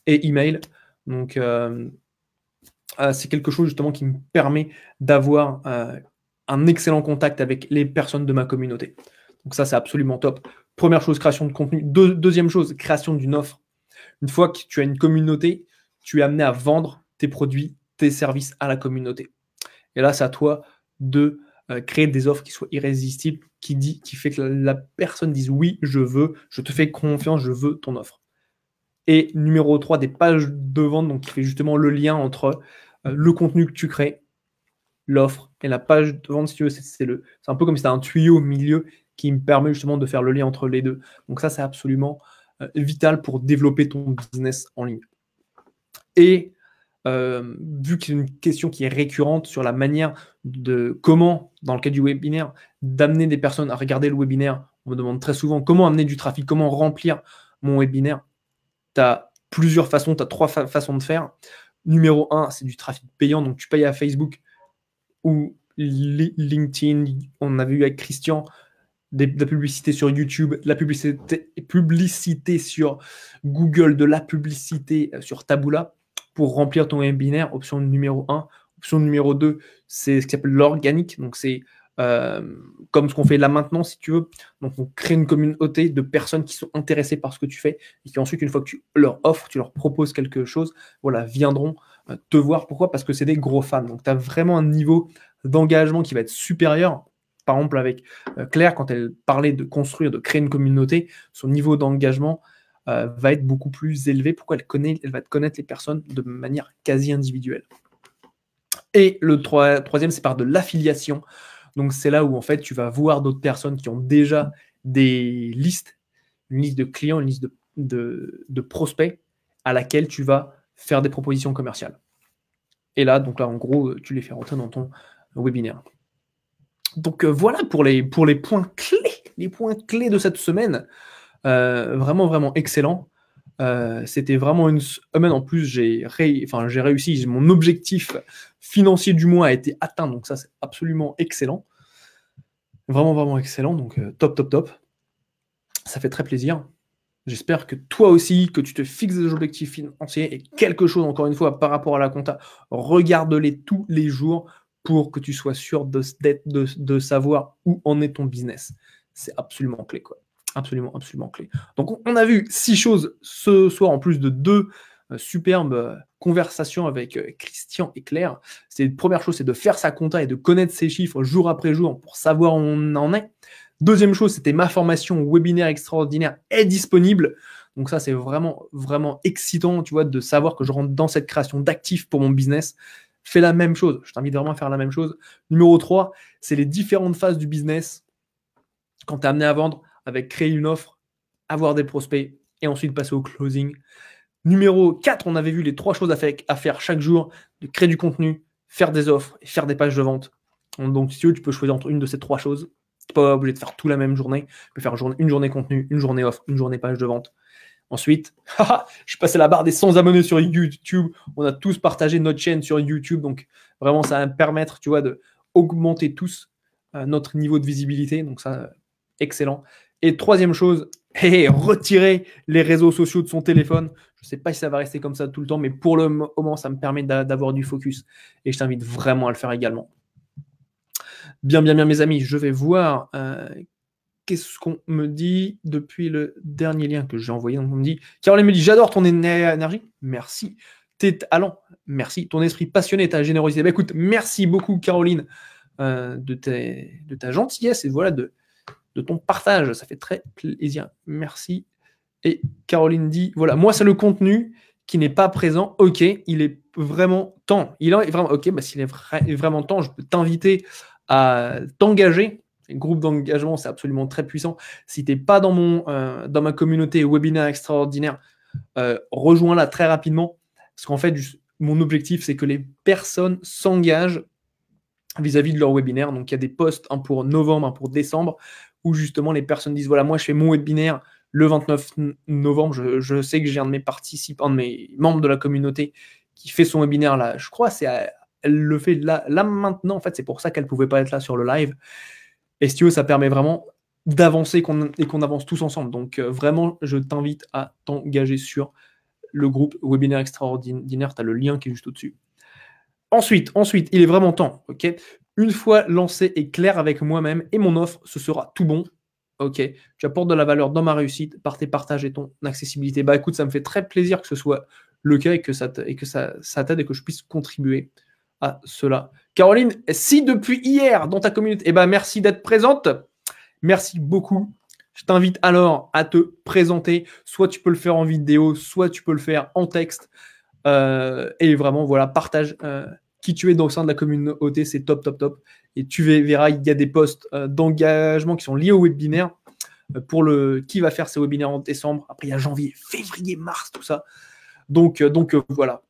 et email. Donc, c'est quelque chose justement qui me permet d'avoir un excellent contact avec les personnes de ma communauté. Donc ça, c'est absolument top. Première chose, création de contenu. Deuxième chose, création d'une offre. Une fois que tu as une communauté, tu es amené à vendre tes produits, tes services à la communauté. Et là, c'est à toi de créer des offres qui soient irrésistibles, qui fait que la personne dise oui, je veux, je te fais confiance, je veux ton offre. Et numéro 3, des pages de vente, donc qui fait justement le lien entre le contenu que tu crées, l'offre et la page de vente, si tu veux, c'est un peu comme si tu as un tuyau au milieu qui me permet justement de faire le lien entre les deux. Donc ça, c'est absolument vital pour développer ton business en ligne. Et vu que c'est une question qui est récurrente sur la manière de comment, dans le cas du webinaire, d'amener des personnes à regarder le webinaire, on me demande très souvent comment amener du trafic, comment remplir mon webinaire. Tu as plusieurs façons, tu as 3 façons de faire. Numéro 1, c'est du trafic payant, donc tu payes à Facebook ou LinkedIn. On avait eu avec Christian de la publicité sur YouTube, de la publicité sur Google, de la publicité sur Taboola pour remplir ton webinaire. Option numéro 1. Option numéro 2, c'est ce qui s'appelle l'organique. Donc, c'est comme ce qu'on fait là maintenant, si tu veux. Donc, on crée une communauté de personnes qui sont intéressées par ce que tu fais et qui ensuite, une fois que tu leur offres, tu leur proposes quelque chose, voilà, viendront te voir. Pourquoi? Parce que c'est des gros fans. Donc, tu as vraiment un niveau d'engagement qui va être supérieur. Par exemple, avec Claire, quand elle parlait de construire, de créer une communauté, son niveau d'engagement va être beaucoup plus élevé. Pourquoi? Elle va te connaître les personnes de manière quasi individuelle. Et le troisième, c'est par de l'affiliation. Donc, c'est là où, en fait, tu vas voir d'autres personnes qui ont déjà des listes, une liste de clients, une liste de prospects à laquelle tu vas faire des propositions commerciales. Et là, en gros, tu les fais rentrer dans ton webinaire. Donc, voilà pour les points clés de cette semaine. Vraiment, vraiment excellent. C'était vraiment une semaine. En plus, j'ai réussi. Mon objectif financier du mois a été atteint. Donc ça, c'est absolument excellent. Vraiment, vraiment excellent. Donc top. Ça fait très plaisir. J'espère que toi aussi, que tu te fixes des objectifs financiers et quelque chose, encore une fois, par rapport à la compta, regarde-les tous les jours pour que tu sois sûr de savoir où en est ton business. C'est absolument clé, quoi. Absolument clé. Donc, on a vu 6 choses ce soir, en plus de 2 superbes conversations avec Christian et Claire. Première chose, c'est de faire sa compta et de connaître ses chiffres jour après jour pour savoir où on en est. Deuxième chose, c'était ma formation webinaire extraordinaire est disponible. Donc ça, c'est vraiment, vraiment excitant, tu vois, de savoir que je rentre dans cette création d'actifs pour mon business. Fais la même chose. Je t'invite vraiment à faire la même chose. Numéro 3, c'est les différentes phases du business. Quand tu es amené à vendre, avec créer une offre, avoir des prospects et ensuite passer au closing. Numéro 4, on avait vu les 3 choses à faire chaque jour, de créer du contenu, faire des offres et faire des pages de vente. Donc, si tu veux, tu peux choisir entre une de ces 3 choses. Tu n'es pas obligé de faire tout la même journée. Tu peux faire une journée contenu, une journée offre, une journée page de vente. Ensuite, je suis passé la barre des 100 abonnés sur YouTube. On a tous partagé notre chaîne sur YouTube. Donc, vraiment, ça va me permettre, tu vois, d'augmenter tous notre niveau de visibilité. Donc, ça, excellent. Et troisième chose, retirer les réseaux sociaux de son téléphone. Je ne sais pas si ça va rester comme ça tout le temps, mais pour le moment, ça me permet d'avoir du focus. Et je t'invite vraiment à le faire également. Bien, mes amis, je vais voir qu'est-ce qu'on me dit depuis le dernier lien que j'ai envoyé. Donc, on me dit, Caroline me dit, j'adore ton énergie. Merci. Tes talents. Merci. Ton esprit passionné, ta générosité. Bah, écoute, merci beaucoup, Caroline, de ta gentillesse et voilà, de ton partage. Ça fait très plaisir. Merci. Et Caroline dit, voilà, moi, c'est le contenu qui n'est pas présent. OK, il est vraiment temps. Il est vraiment, OK, bah, s'il est vraiment temps, je peux t'inviter à t'engager. Un groupe d'engagement, c'est absolument très puissant. Si tu n'es pas dans ma communauté webinaire extraordinaire, rejoins-la très rapidement. Parce qu'en fait, mon objectif, c'est que les personnes s'engagent vis-à-vis de leur webinaire. Donc, il y a des posts, un pour novembre, un pour décembre, où justement les personnes disent, voilà, moi je fais mon webinaire le 29 novembre, je sais que j'ai un de mes participants, un de mes membres de la communauté qui fait son webinaire là, je crois, elle le fait là maintenant, en fait, c'est pour ça qu'elle pouvait pas être là sur le live. Et si tu veux, ça permet vraiment d'avancer et qu'on avance tous ensemble. Donc vraiment, je t'invite à t'engager sur le groupe Webinaire Extraordinaire, tu as le lien qui est juste au-dessus. Ensuite, il est vraiment temps, ok? Une fois lancé et clair avec moi-même et mon offre, ce sera tout bon. Ok, tu apportes de la valeur dans ma réussite par tes partages et ton accessibilité. Bah écoute, ça me fait très plaisir que ce soit le cas et que ça t'aide et que je puisse contribuer à cela. Caroline, si depuis hier dans ta communauté, merci d'être présente. Merci beaucoup. Je t'invite alors à te présenter. Soit tu peux le faire en vidéo, soit tu peux le faire en texte. Et vraiment, voilà, partage qui tu es au sein de la communauté, c'est top. Et tu verras, il y a des posts d'engagement qui sont liés au webinaire pour qui va faire ses webinaires en décembre. Après, il y a janvier, février, mars, tout ça. Donc voilà.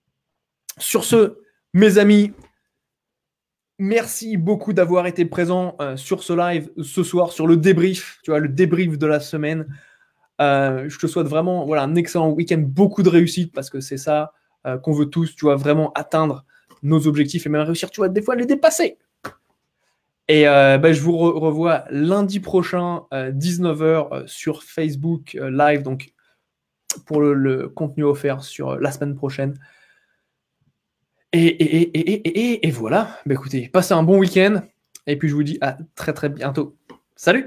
Sur ce, mes amis, merci beaucoup d'avoir été présents sur ce live ce soir, sur le débrief, tu vois, le débrief de la semaine. Je te souhaite vraiment un excellent week-end, beaucoup de réussite parce que c'est ça qu'on veut tous, tu vois, vraiment atteindre nos objectifs et même réussir, tu vois, des fois les dépasser. Et je vous revois lundi prochain, 19h sur Facebook Live, donc pour le contenu offert sur la semaine prochaine. Et voilà, écoutez, passez un bon week-end et puis je vous dis à très bientôt. Salut!